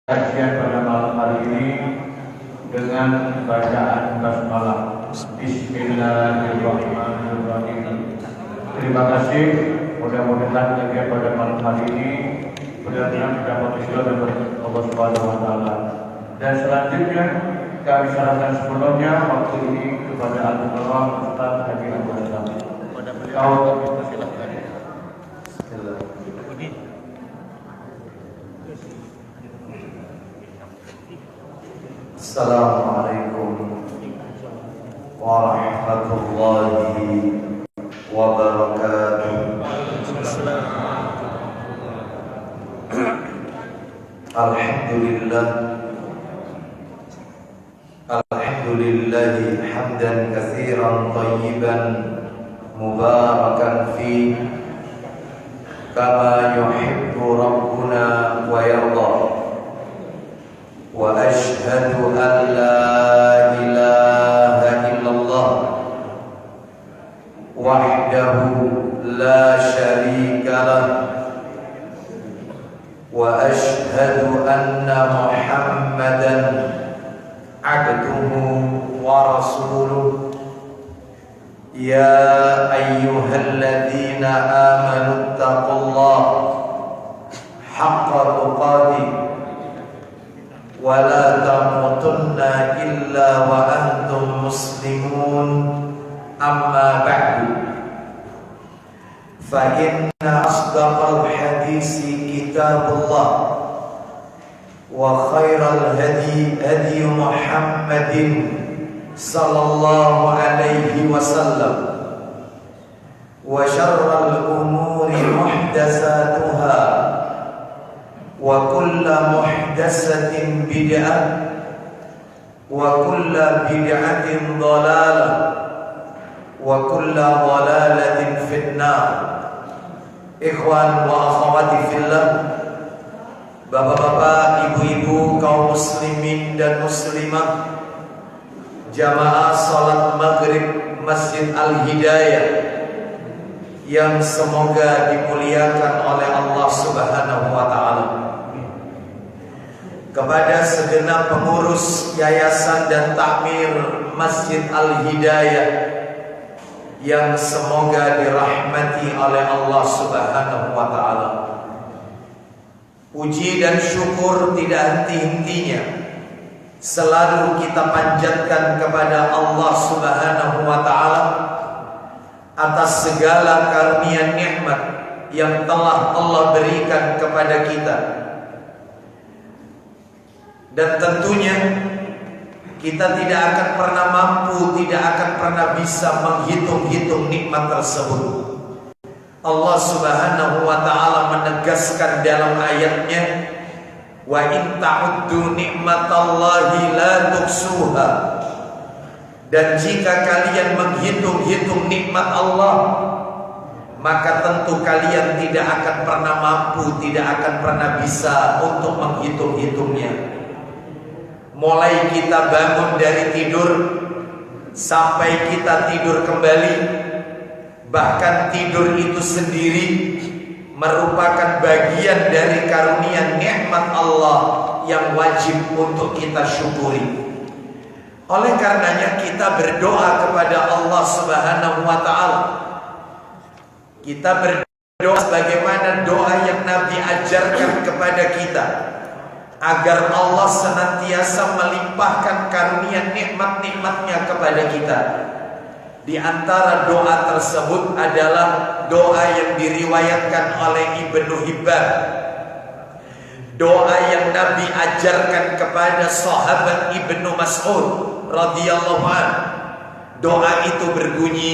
Kajian pada malam hari ini dengan bacaan basmalah. Bismillahirrahmanirrahim. Terima kasih. Mudah-mudahan kajian pada malam hari ini benar-benar mendapat ridho dan berkat Allah Subhanahu wa taala. Dan selanjutnya kami serahkan sebelumnya waktu ini kepada Al-Mukarram Ustaz Haji Abu Hasan. Kepada beliau kami persilahkan. Assalamualaikum warahmatullahi wabarakatuh. Alhamdulillahi hamdan katsiran thayyiban mubarakan fi kama yuhibbu rabbuna wa yarda. Wa ashhadu an la ilaha illallah wahdahu la syarika lah wa ashhadu anna Muhammadan abduhu wa rasuluh. Ya ayyuhalladzina amanu taqullaha haqqa tuqatih wa la tamutunna illa wa antum muslimun. Amma ba'du, fa inna asdaqal hadisi kitabullah wa khairal hadi hadi Muhammadin sallallahu alaihi wasallam wa syarral umuri muhdatsatuha wa kulla muhdatsatin bid'ah wa kulla bid'atin dhalalah wa kulla dhalalatin finnar. Ikhwan wa akhwati fillah, bapak-bapak, ibu-ibu, kaum muslimin dan muslimah, jamaah salat maghrib Masjid Al-Hidayah yang semoga dimuliakan oleh Allah Subhanahu wa taala. Kepada segenap pengurus yayasan dan takmir Masjid Al-Hidayah yang semoga dirahmati oleh Allah Subhanahu wa taala. Puji dan syukur tidak henti-hentinya selalu kita panjatkan kepada Allah Subhanahu wa taala atas segala karunia nikmat yang telah Allah berikan kepada kita. Dan tentunya kita tidak akan pernah mampu, tidak akan pernah bisa menghitung-hitung nikmat tersebut. Allah Subhanahu wa taala menegaskan dalam ayatnya, wa in ta'uddu nikmatallahi la tuhsuha. Dan jika kalian menghitung-hitung nikmat Allah, maka tentu kalian tidak akan pernah mampu, tidak akan pernah bisa untuk menghitung-hitungnya. Mulai kita bangun dari tidur sampai kita tidur kembali, bahkan tidur itu sendiri merupakan bagian dari karunia nikmat Allah yang wajib untuk kita syukuri. Oleh karenanya kita berdoa kepada Allah Subhanahu wa taala. Kita berdoa sebagaimana doa yang Nabi ajarkan kepada kita, agar Allah senantiasa melimpahkan karunia nikmat-nikmatnya kepada kita. Di antara doa tersebut adalah doa yang diriwayatkan oleh Ibnu Hibban, doa yang Nabi ajarkan kepada sahabat Ibnu Mas'ud radhiyallahu anhu. Doa itu berbunyi,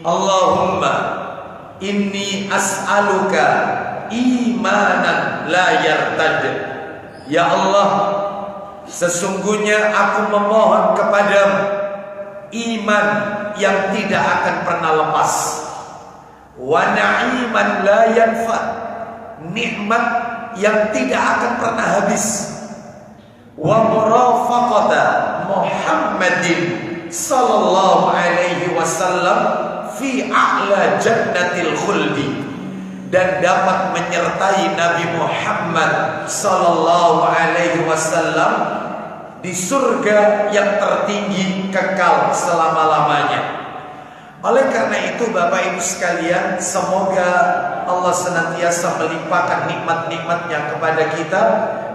Allahumma inni as'aluka imanan la yartad. Ya Allah, sesungguhnya aku memohon kepadamu iman yang tidak akan pernah lepas, wa na'iman la yanfad, nikmat yang tidak akan pernah habis, wa murafaqata Muhammadin sallallahu alaihi wasallam fi a'la jannatil khuldi, dan dapat menyertai Nabi Muhammad sallallahu alaihi wasallam di surga yang tertinggi kekal selama-lamanya. Oleh karena itu Bapak Ibu sekalian, semoga Allah senantiasa melimpahkan nikmat-nikmatnya kepada kita,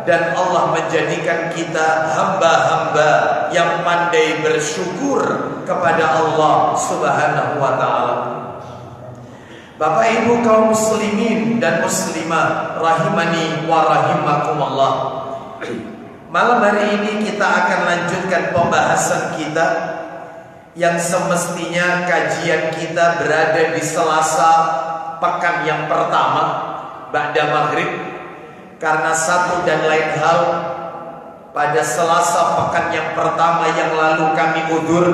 dan Allah menjadikan kita hamba-hamba yang pandai bersyukur kepada Allah Subhanahu wa ta'ala. Bapak Ibu kaum muslimin dan muslimah rahimani wa rahimakumullah. Malam hari ini kita akan lanjutkan pembahasan kita yang semestinya kajian kita berada di Selasa pekan yang pertama ba'da maghrib. Karena satu dan lain hal, pada Selasa pekan yang pertama yang lalu kami udzur,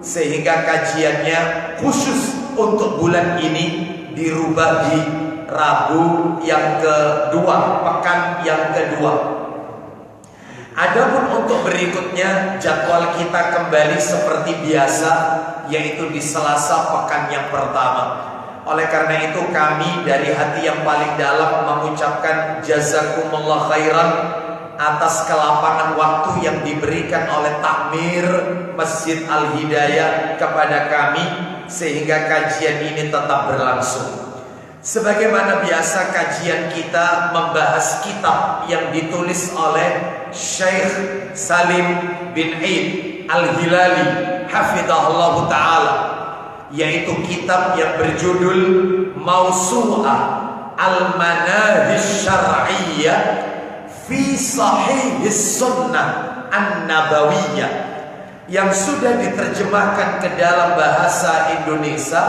sehingga kajiannya khusus untuk bulan ini dirubah di Rabu yang kedua, pekan yang kedua. Adapun untuk berikutnya jadwal kita kembali seperti biasa, yaitu di Selasa pekan yang pertama. Oleh karena itu kami dari hati yang paling dalam mengucapkan jazakumullah khairan atas kelapangan waktu yang diberikan oleh takmir Masjid Al-Hidayah kepada kami, sehingga kajian ini tetap berlangsung. Sebagaimana biasa, kajian kita membahas kitab yang ditulis oleh Syekh Salim bin Eid Al-Hilali hafidhahullah ta'ala, yaitu kitab yang berjudul Mausu'ah Al-Manahij Syar'iyyah fi Sahihis Sunnah An-Nabawiyah, yang sudah diterjemahkan ke dalam bahasa Indonesia,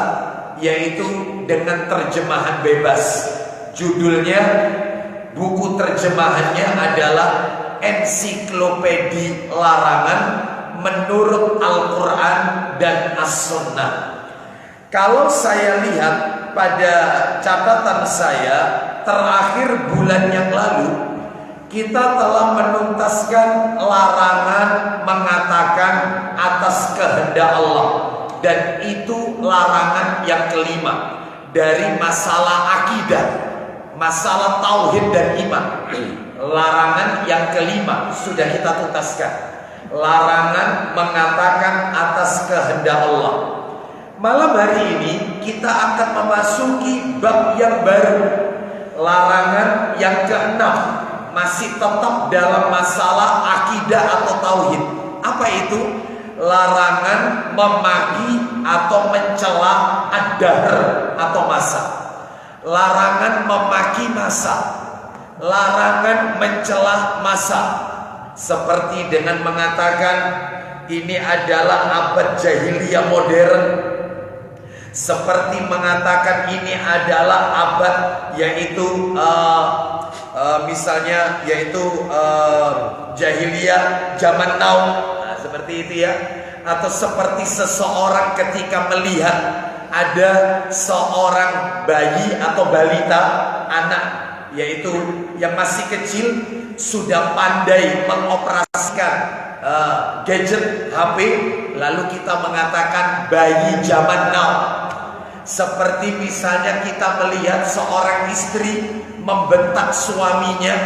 yaitu dengan terjemahan bebas. Judulnya, buku terjemahannya adalah Ensiklopedi Larangan Menurut Al-Quran dan As-Sunnah. Kalau saya lihat pada catatan saya, terakhir bulan yang lalu kita telah menuntaskan larangan mengatakan atas kehendak Allah, dan itu larangan yang kelima dari masalah akidah, masalah tauhid dan iman. Larangan yang kelima sudah kita tuntaskan, larangan mengatakan atas kehendak Allah. Malam hari ini kita akan memasuki bab yang baru, larangan yang keenam, masih tetap dalam masalah akidah atau tauhid. Apa itu? Larangan memaki atau mencela ad-dahr atau masa. Larangan memaki masa, larangan mencela masa, seperti dengan mengatakan ini adalah abad jahiliyah modern, seperti mengatakan ini adalah abad yaitu misalnya yaitu jahiliyah zaman now, nah, seperti itu ya. Atau seperti seseorang ketika melihat ada seorang bayi atau balita, anak yaitu yang masih kecil, sudah pandai mengoperasikan gadget HP, lalu kita mengatakan bayi zaman now. Seperti misalnya kita melihat seorang istri membentak suaminya,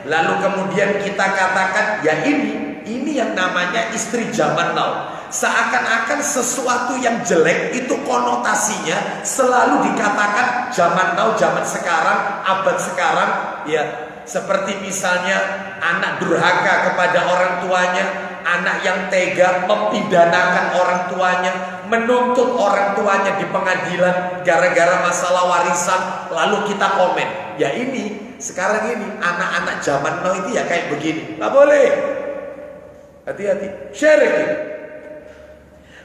lalu kemudian kita katakan ya ini yang namanya istri zaman now. Seakan-akan sesuatu yang jelek itu konotasinya selalu dikatakan zaman now, zaman sekarang, abad sekarang ya. Seperti misalnya anak durhaka kepada orang tuanya, anak yang tega mempidanakan orang tuanya, menuntut orang tuanya di pengadilan gara-gara masalah warisan, lalu kita komen, ya ini sekarang ini anak-anak zaman now itu ya kayak begini. Nggak boleh, hati-hati, syirik ini.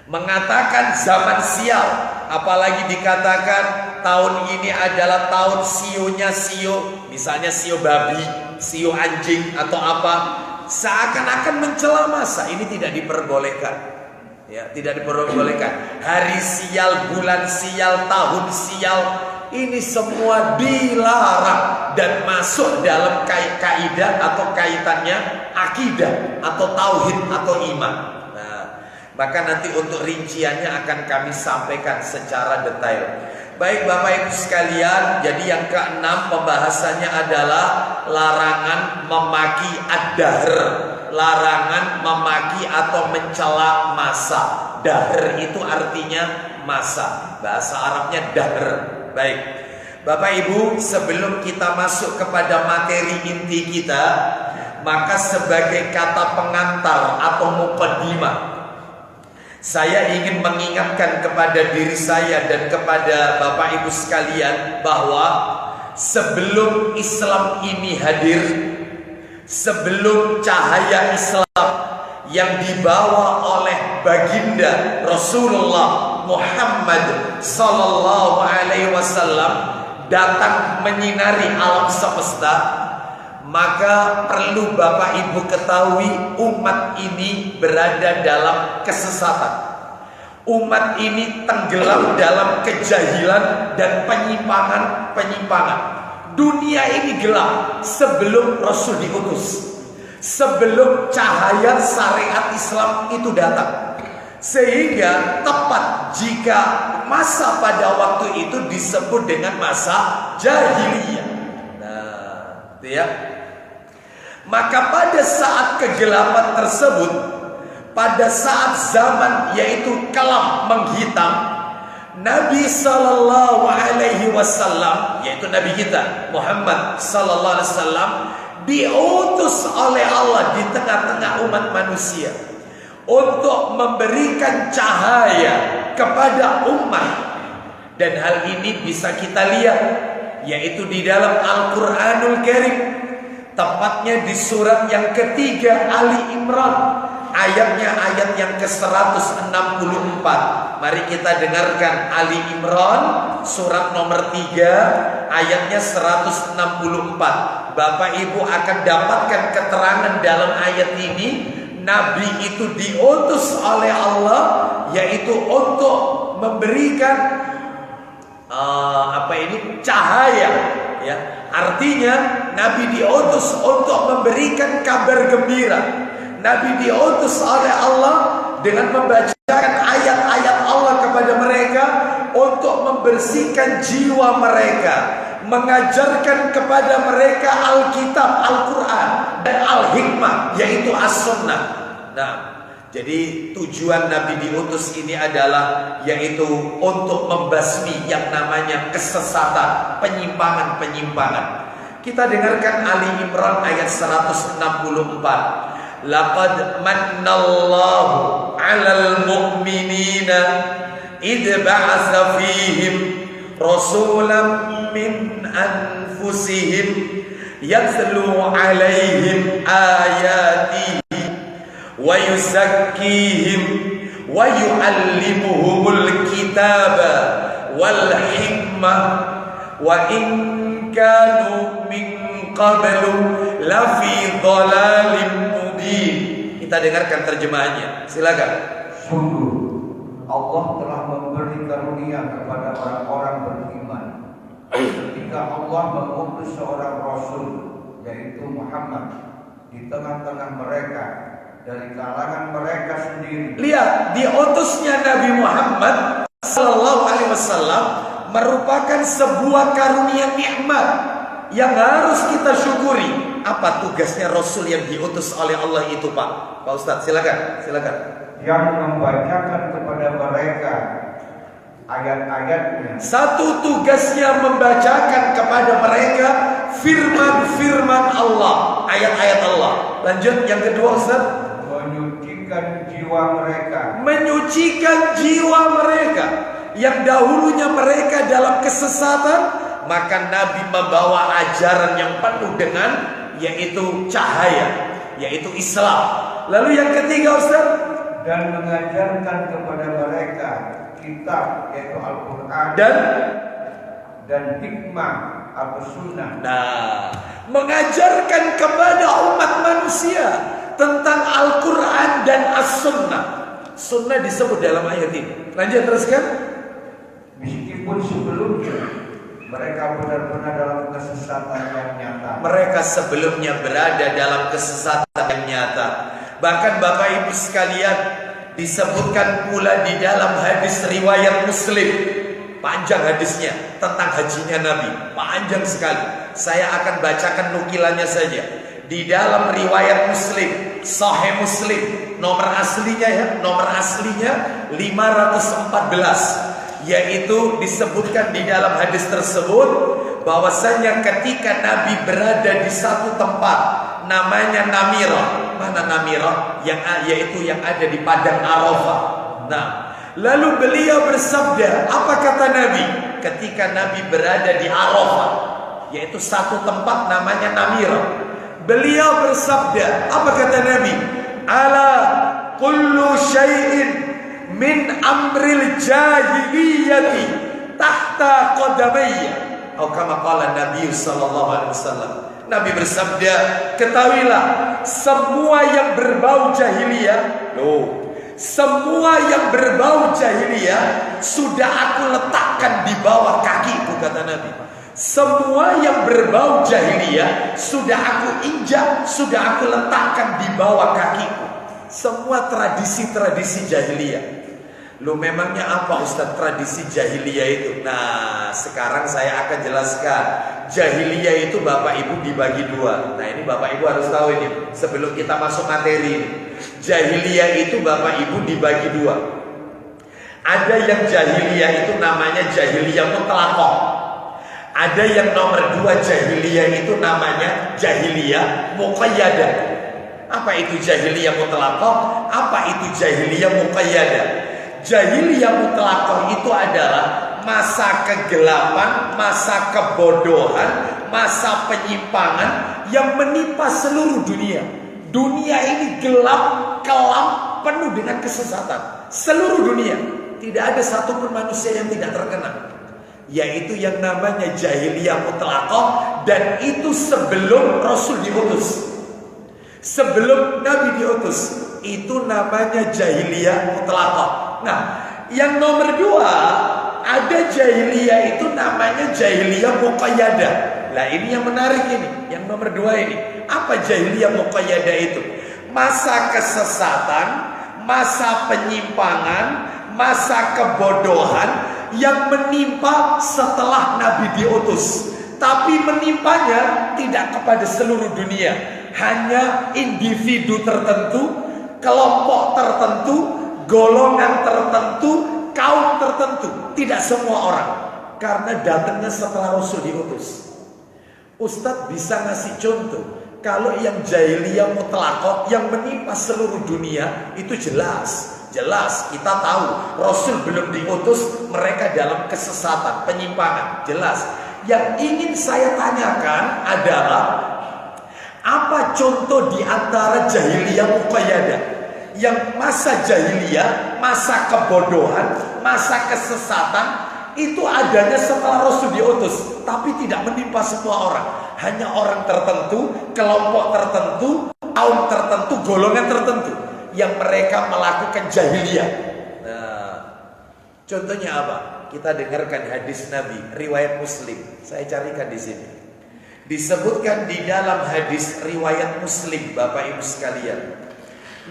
Mengatakan zaman sial, apalagi dikatakan tahun ini adalah tahun sionya sio, misalnya sio babi, sio anjing atau apa, seakan-akan mencela masa. Ini tidak diperbolehkan, ya, tidak diperbolehkan. Hari sial, bulan sial, tahun sial, ini semua dilarang dan masuk dalam kaidah atau kaitannya akidah atau tauhid atau iman. Maka nanti untuk rinciannya akan kami sampaikan secara detail. Baik Bapak Ibu sekalian, jadi yang keenam pembahasannya adalah larangan memaki ad-dahr, larangan memaki atau mencela masa. Dahr itu artinya masa, bahasa Arabnya dahr. Baik Bapak Ibu, sebelum kita masuk kepada materi inti kita, maka sebagai kata pengantar atau muqaddimah, saya ingin mengingatkan kepada diri saya dan kepada Bapak Ibu sekalian bahwa sebelum Islam ini hadir, sebelum cahaya Islam yang dibawa oleh baginda Rasulullah Muhammad sallallahu alaihi wasallam datang menyinari alam semesta, maka perlu Bapak Ibu ketahui umat ini berada dalam kesesatan. Umat ini tenggelam dalam kejahilan dan penyimpangan. Dunia ini gelap sebelum Rasul diutus, sebelum cahaya syariat Islam itu datang. Sehingga tepat jika masa pada waktu itu disebut dengan masa jahiliyah. Nah, itu ya. Maka pada saat kegelapan tersebut, pada saat zaman yaitu kelam menghitam, Nabi sallallahu alaihi wasallam, yaitu Nabi kita Muhammad sallallahu alaihi wasallam, diutus oleh Allah di tengah-tengah umat manusia untuk memberikan cahaya kepada umat. Dan hal ini bisa kita lihat yaitu di dalam Al-Quranul Karim, tepatnya di surat yang ketiga Ali Imran, ayatnya ayat yang ke-164. Mari kita dengarkan Ali Imran surat nomor 3 ayatnya 164. Bapak Ibu akan dapatkan keterangan dalam ayat ini. Nabi itu diutus oleh Allah yaitu untuk memberikan cahaya, ya. Artinya Nabi diutus untuk memberikan kabar gembira. Nabi diutus oleh Allah dengan membacakan ayat-ayat Allah kepada mereka untuk membersihkan jiwa mereka, mengajarkan kepada mereka Alkitab, Al-Quran dan Al-Hikmah, yaitu As-Sunnah. Nah, jadi tujuan Nabi diutus ini adalah yaitu untuk membasmi yang namanya kesesatan, penyimpangan. Kita dengarkan Ali Imran ayat 164. Laqad mannallahu 'alal mu'minina idh ba'atsa fihim rasulan min anfusihim yatlu 'alaihim ayatihi wa yuzakkihim wa yu'allimuhumul kitaba wal hikmah wa in kanu min qablu lafi dhalalim mubin. Kita dengarkan terjemahannya. Silakan. Sungguh Allah telah memberi karunia kepada orang-orang beriman ketika Allah mengutus seorang Rasul yaitu Muhammad di tengah-tengah mereka dari kalangan mereka sendiri. Lihat, diutusnya Nabi Muhammad sallallahu alaihi wasallam merupakan sebuah karunia nikmat yang harus kita syukuri. Apa tugasnya Rasul yang diutus oleh Allah itu, Pak? Pak Ustadz, silakan. Yang membacakan kepada mereka ayat-ayatnya. Satu tugasnya membacakan kepada mereka firman-firman Allah, ayat-ayat Allah. Lanjut yang kedua, Ustaz. Menyucikan jiwa mereka. Menyucikan jiwa mereka. Yang dahulunya mereka dalam kesesatan, maka Nabi membawa ajaran yang penuh dengan yaitu cahaya, yaitu Islam. Lalu yang ketiga, Ustaz, dan mengajarkan kepada mereka kitab yaitu Al-Quran dan hikmah atau sunnah. Nah, mengajarkan kepada umat manusia tentang Al-Quran dan As-Sunnah. Sunnah disebut dalam ayat ini. Lanjut teruskan. Meskipun sebelumnya mereka benar-benar dalam kesesatan yang nyata. Mereka sebelumnya berada dalam kesesatan yang nyata. Bahkan Bapak Ibu sekalian, disebutkan pula di dalam hadis riwayat Muslim panjang hadisnya tentang hajinya Nabi, panjang sekali. Saya akan bacakan nukilannya saja. Di dalam riwayat Muslim, Sahih Muslim, nomor aslinya 514, yaitu disebutkan di dalam hadis tersebut bahwasanya ketika Nabi berada di satu tempat namanya Namirah. Mana Namirah? Yaitu yang ada di padang Arafah. Nah, lalu beliau bersabda, apa kata Nabi ketika Nabi berada di Arafah, yaitu satu tempat namanya Namirah? Beliau bersabda, apa kata Nabi? Ala kullu syai'in min amril jahiliyati tahta qadamayya. Atau kama qala Nabi sallallahu alaihi wasallam. Nabi bersabda, ketahuilah semua yang berbau jahiliyah, semua yang berbau jahiliyah sudah aku letakkan di bawah kakiku, kata Nabi. Semua yang berbau jahiliyah sudah aku injak, sudah aku letakkan di bawah kakiku. Semua tradisi-tradisi jahiliyah. Lu memangnya apa Ustaz tradisi jahiliyah itu? Nah, sekarang saya akan jelaskan. Jahiliyah itu Bapak Ibu dibagi dua. Nah, ini Bapak Ibu harus tahu ini sebelum kita masuk materi ini. Jahiliyah itu Bapak Ibu dibagi dua. Ada yang jahiliyah itu namanya jahiliyah mutlaqah. Ada yang nomor dua jahiliyah itu namanya jahiliyah muqayyadah. Apa itu jahiliyah mutlaqah? Apa itu jahiliyah muqayyadah? Jahiliyah mutlaqah itu adalah masa kegelapan, masa kebodohan, masa penyimpangan yang menimpa seluruh dunia. Dunia ini gelap, kelam, penuh dengan kesesatan. Seluruh dunia, tidak ada satupun manusia yang tidak terkena. Yaitu yang namanya jahiliyah mutlaqah, dan itu sebelum Rasul diutus, sebelum Nabi diutus, itu namanya jahiliyah mutlaqah. Nah, yang nomor dua, ada jahiliyah itu namanya jahiliyah muqayyadah. Nah, ini yang menarik ini, yang nomor dua ini. Apa jahiliyah muqayyadah itu? Masa kesesatan, masa penyimpangan, masa kebodohan yang menimpa setelah Nabi diutus. Tapi menimpanya tidak kepada seluruh dunia, hanya individu tertentu, kelompok tertentu, golongan tertentu, kaum tertentu. Tidak semua orang, karena datangnya setelah Rasul diutus. Ustadz bisa ngasih contoh. Kalau yang jahiliyah mutlaqah yang menimpa seluruh dunia itu jelas kita tahu Rasul belum diutus, mereka dalam kesesatan, penyimpangan, jelas. Yang ingin saya tanyakan adalah apa contoh di antara jahiliyah muqayyadah? Yang masa jahiliyah, masa kebodohan, masa kesesatan itu adanya setelah Rasul diutus, tapi tidak menimpa semua orang, hanya orang tertentu, kelompok tertentu, kaum tertentu, golongan tertentu yang mereka melakukan jahiliyah. Nah, contohnya apa? Kita dengarkan hadis Nabi, riwayat Muslim. Saya carikan di sini. Disebutkan di dalam hadis riwayat Muslim, Bapak Ibu sekalian.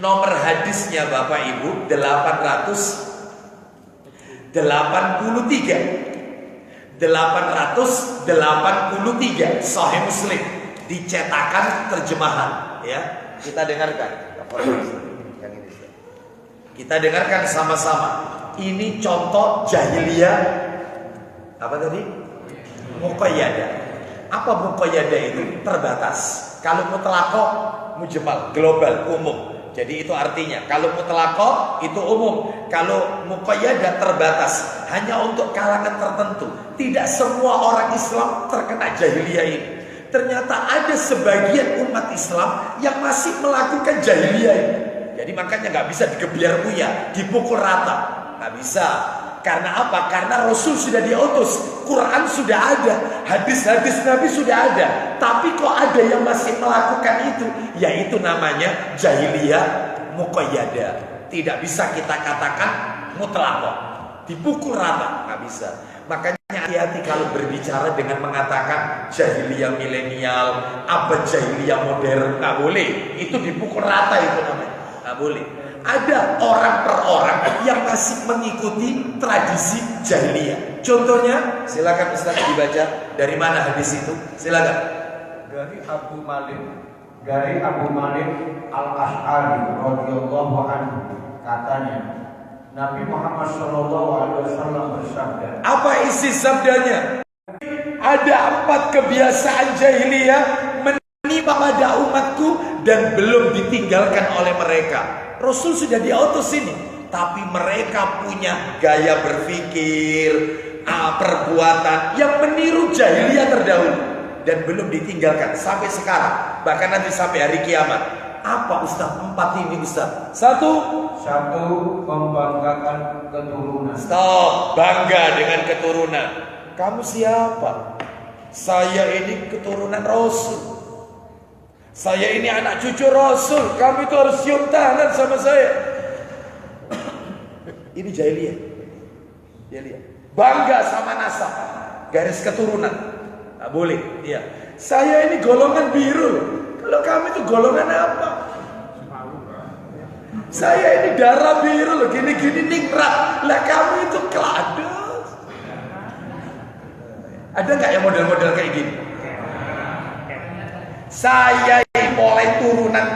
Nomor hadisnya Bapak Ibu 883 Sahih Muslim, dicetakan terjemahan, ya. Kita dengarkan. Kita dengarkan sama-sama. Ini contoh jahiliyah apa tadi? Muqayyadah. Apa muqayyadah itu? Terbatas. Kalau mutlaqah mujmal, global, umum. Jadi itu artinya kalau mutlaqah itu umum, kalau muqayyadah terbatas, hanya untuk kalangan tertentu. Tidak semua orang Islam terkena jahiliyah ini. Ternyata ada sebagian umat Islam yang masih melakukan jahiliyah ini. Jadi makanya nggak bisa digebiar-buya, dipukul rata, nggak bisa. Karena apa? Karena Rasul sudah diutus, Quran sudah ada, hadis-hadis Nabi sudah ada. Tapi kok ada yang masih melakukan itu? Yaitu namanya jahiliyah muqayyadah. Tidak bisa kita katakan mutlaqah, dipukul rata, nggak bisa. Makanya hati-hati kalau berbicara dengan mengatakan jahiliyah milenial, apa jahiliyah modern, nggak boleh. Itu dipukul rata itu namanya. Nggak boleh. Ada orang per orang yang masih mengikuti tradisi jahiliyah. Contohnya, silakan Ustaz dibaca. Dari mana hadis itu? Silakan. Dari Abu Malik Al-Ash'ari radhiyallahu anhu, katanya Nabi Muhammad SAW bersabda. Apa isi sabdanya? Ada 4 kebiasaan jahiliyah menimpa pada umatku dan belum ditinggalkan oleh mereka. Rasul sudah diutus ini, tapi mereka punya gaya berpikir, perbuatan yang meniru jahiliyah terdahulu dan belum ditinggalkan sampai sekarang, bahkan nanti sampai hari kiamat. Apa Ustaz 4 ini Ustaz? Satu, membanggakan keturunan. Stop, bangga dengan keturunan. Kamu siapa? Saya ini keturunan Rasul. Saya ini anak cucu Rasul. Kamu itu harus cium tangan sama saya. Ini jahiliyah. Bangga sama nasab, garis keturunan. Nggak boleh. Iya. Saya ini golongan biru. Kalau kamu itu golongan apa? Saya ini darah biru loh, gini-gini ningrat. Lah kamu itu kelados. Ada nggak yang model-model kayak gini? Saya ini mulai turunan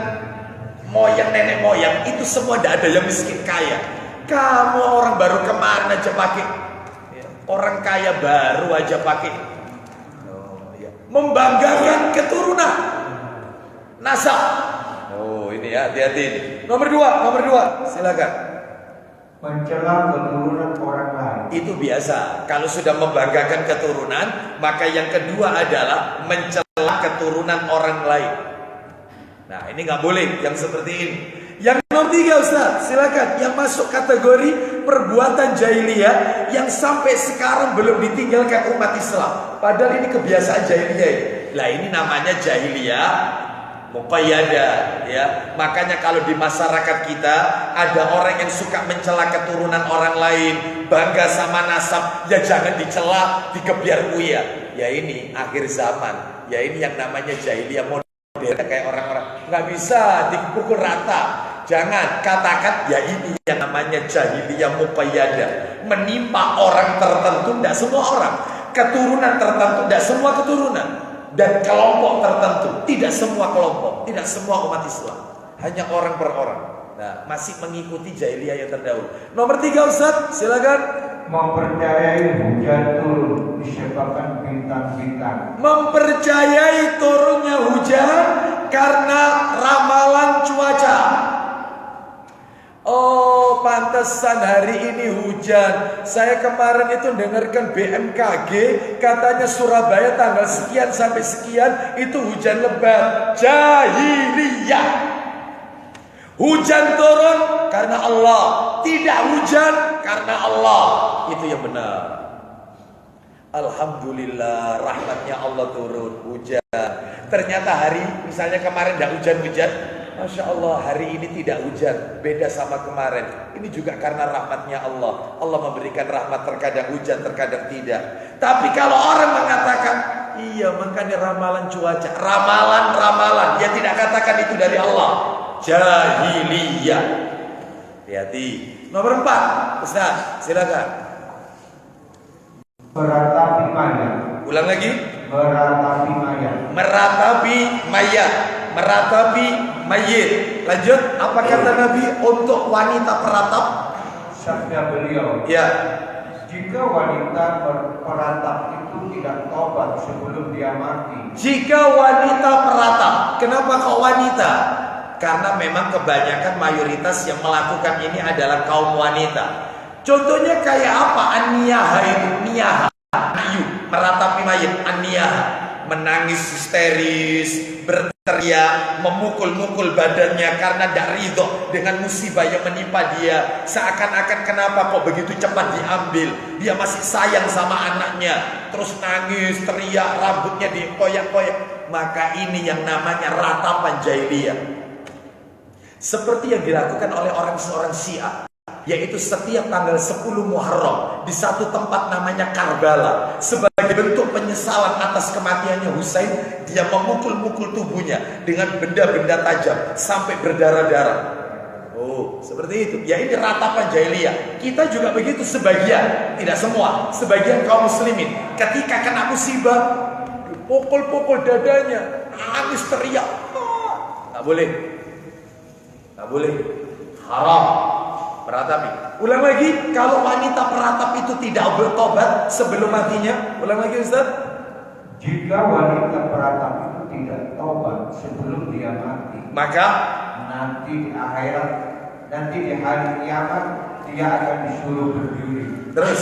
moyang nenek moyang itu semua tidak ada yang miskin kaya. Kamu orang baru kemarin aja pakai, orang kaya baru aja pakai. Membanggakan keturunan, nasab. Oh ini ya, hati-hati ini. Nomor dua, silakan. Mencela keturunan orang lain. Itu biasa. Kalau sudah membanggakan keturunan, maka yang kedua adalah mencela keturunan orang lain. Nah ini nggak boleh yang seperti ini. Yang nomor 3 Ustaz, silakan. Yang masuk kategori perbuatan jahiliyah yang sampai sekarang belum ditinggalkan umat Islam. Padahal ini kebiasaan jahiliyah. Lah ini namanya jahiliyah muqayyadah, ya. Makanya kalau di masyarakat kita ada orang yang suka mencela keturunan orang lain, bangga sama nasab, ya jangan dicela, dikebiar uya. Ya ini akhir zaman. Ya ini yang namanya jahiliyah modern, kayak orang-orang nggak bisa dipukul rata. Jangan katakan ya ini yang namanya jahiliyah muqayyadah, menimpa orang tertentu, tidak semua orang, keturunan tertentu, tidak semua keturunan, dan kelompok tertentu, tidak semua kelompok, tidak semua umat Islam, hanya orang per orang. Nah, masih mengikuti jahiliyah yang terdahulu. Nomor 3 Ustaz, silakan. Mempercayai hujan turun disebabkan bintang-bintang. Mempercayai turunnya hujan karena ramalan cuaca. Oh, pantesan hari ini hujan. Saya kemarin itu dengarkan BMKG, katanya Surabaya tanggal sekian sampai sekian itu hujan lebat. Jahiliyah. Hujan turun karena Allah, tidak hujan karena Allah. Itu yang benar. Alhamdulillah, rahmatnya Allah turun, hujan. Ternyata hari misalnya kemarin tidak hujan-hujan, Masya Allah, hari ini tidak hujan, beda sama kemarin. Ini juga karena rahmatnya Allah. Allah memberikan rahmat, terkadang hujan, terkadang tidak. Tapi kalau orang mengatakan, iya makanya ramalan cuaca, ramalan, dia tidak katakan itu dari Allah. Jahiliyah. Hati-hati. Nomor 4, Ustaz, silakan. Meratapi mayat. Ulang lagi. Meratapi mayat. Meratapi mayat. Meratapi mayit. Lanjut, apa kata Nabi untuk wanita peratap? Sabda beliau, Ya. jika wanita peratap itu tidak tobat sebelum dia mati. Jika wanita peratap, kenapa kok wanita? Karena memang kebanyakan mayoritas yang melakukan ini adalah kaum wanita. Contohnya kayak apa? An-niyaha itu, niyaha, ayu, meratapi mayit, an-niyaha, menangis histeris, berteriak, memukul-mukul badannya karena tidak ridho dengan musibah yang menimpa dia. Seakan-akan kenapa kok begitu cepat diambil? Dia masih sayang sama anaknya, terus nangis, teriak, rambutnya dikoyak-koyak. Maka ini yang namanya ratapan jahiliyah. Seperti yang dilakukan oleh seorang Syiah, yaitu setiap tanggal 10 Muharram di satu tempat namanya Karbala, sebagai bentuk penyesalan atas kematiannya Husain, dia memukul-mukul tubuhnya dengan benda-benda tajam sampai berdarah-darah. Tuh, seperti itu. Ya ini ratapan jahiliyah. Kita juga begitu sebagian, tidak semua. Sebagian kaum muslimin ketika kena musibah, pukul-pukul dadanya, nangis teriak. Nggak boleh. Nggak boleh. Haram meratapi. Ulang lagi, kalau wanita peratap itu tidak bertobat sebelum matinya. Ulang lagi Ustaz. Jika wanita peratap itu tidak tobat sebelum dia mati, Maka nanti di akhirat, nanti di hari kiamat dia akan disuruh berdiri. terus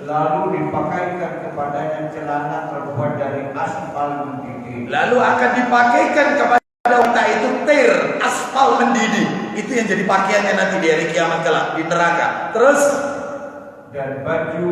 Lalu dipakaikan kepadanya celana terbuat dari aspal mendidih. lalu akan dipakaikan kepada wanita itu aspal mendidih. Itu yang jadi pakaiannya nanti di hari kiamat kelak di neraka. Terus Dan baju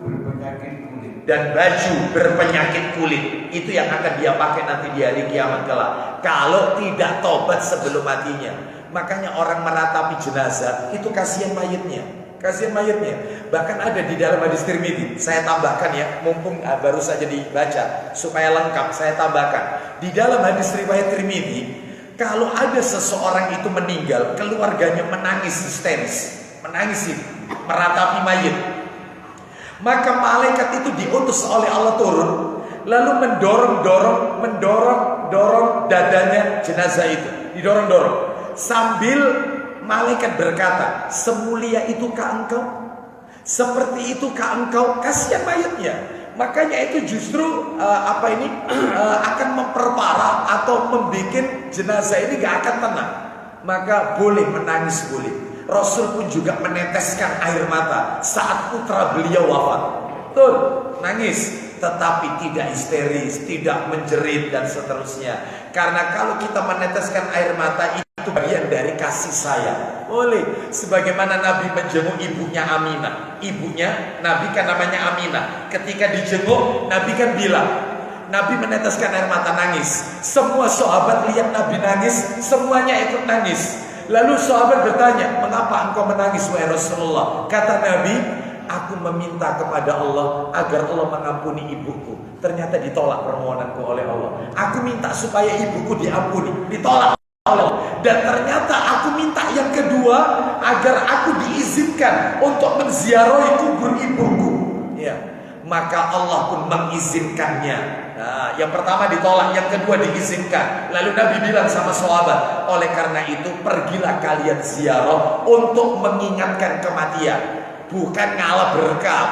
berpenyakit kulit. dan baju berpenyakit kulit itu yang akan dia pakai nanti di hari kiamat kelak. Kalau tidak tobat sebelum matinya, makanya orang meratapi jenazah itu kasihan mayitnya, kasihan mayitnya. Bahkan ada di dalam hadis Tirmidzi. Saya tambahkan ya, mumpung baru saja dibaca supaya lengkap. Saya tambahkan di dalam hadis riwayat Tirmidzi, kalau ada seseorang itu meninggal, keluarganya menangis histeris, menangis meratapi mayit. Maka malaikat itu diutus oleh Allah turun, lalu mendorong dadanya jenazah itu, didorong-dorong, sambil malaikat berkata, semulia itukah engkau? Seperti itukah engkau? Kasihan mayatnya. Makanya itu justru akan memperparah atau membuat jenazah ini gak akan tenang. Maka boleh menangis, boleh. Rasul pun juga meneteskan air mata saat putra beliau wafat. Tuh, nangis, tetapi tidak histeris, tidak menjerit dan seterusnya. Karena kalau kita meneteskan air mata itu bagian dari kasih sayang. Boleh, sebagaimana Nabi menjenguk ibunya Aminah. Ibunya Nabi kan namanya Aminah. Ketika dijenguk, Nabi kan bilang, Nabi meneteskan air mata, nangis. Semua sahabat lihat Nabi nangis, semuanya ikut nangis. Lalu sahabat bertanya, mengapa engkau menangis wahai Rasulullah? Kata Nabi, aku meminta kepada Allah agar Allah mengampuni ibuku. Ternyata ditolak permohonanku oleh Allah. Aku minta supaya ibuku diampuni, ditolak oleh Allah. Dan ternyata aku minta yang kedua, agar aku diizinkan untuk menziarahi kubur ibuku. Ya, maka Allah pun mengizinkannya. Nah, yang pertama ditolak, yang kedua diizinkan. Lalu Nabi bilang sama sahabat, oleh karena itu pergilah kalian ziarah untuk mengingatkan kematian. Bukan ngalah berkah,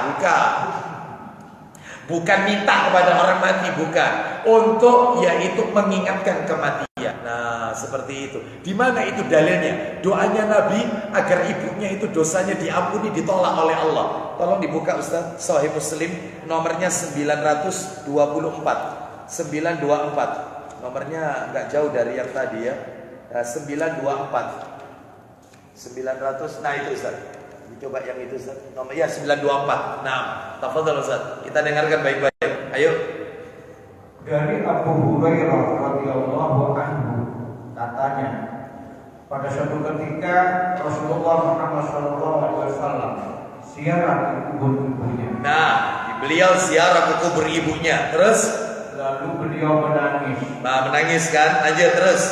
bukan minta kepada orang mati, bukan. Untuk yaitu mengingatkan kematian. Nah, seperti itu. Di mana itu dalilnya? Doanya Nabi agar ibunya itu dosanya diampuni, ditolak oleh Allah. Tolong dibuka Ustaz, Sahih Muslim nomornya 924. 924. Nomornya enggak jauh dari yang tadi ya. 924. 900. Nah, itu Ustaz. Coba yang itu Ustaz. Nomornya 924. Nah, tafadhol Ustaz. Kita dengarkan baik-baik. Ayo. Dari Abu Hurairah radhiyallahu anhu, katanya, pada suatu ketika Rasulullah Muhammad SAW ziarah ke kubur ibunya. Nah, beliau ziarah ke kubur ibunya. Terus Lalu beliau menangis. nah, menangis kan? Lanjut terus.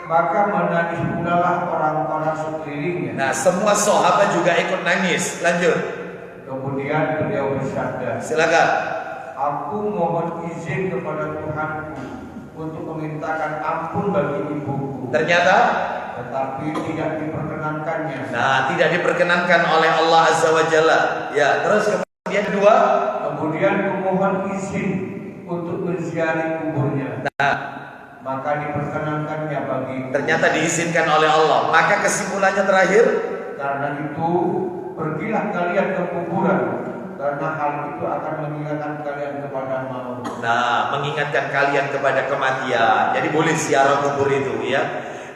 Maka menangis pula lah orang-orang sekelilingnya. Nah, semua sahabat juga ikut nangis. Lanjut. Kemudian beliau bersabda, Silakan. aku mohon izin kepada Tuhanku untuk memintakan ampun bagi ibuku. Ternyata Tetapi tidak diperkenankannya. nah, tidak diperkenankan oleh Allah Azza wa Jalla. Ya, terus kemudian kedua. Kemudian kumohon izin untuk menziarahi kuburnya. Nah, Maka diperkenankannya bagi. ternyata diizinkan oleh Allah. Maka kesimpulannya terakhir, Karena itu pergilah kalian ke kuburan, karena hal itu akan mengingatkan kalian kepada maut. nah, mengingatkan kalian kepada kematian. Jadi boleh ziarah kubur itu ya.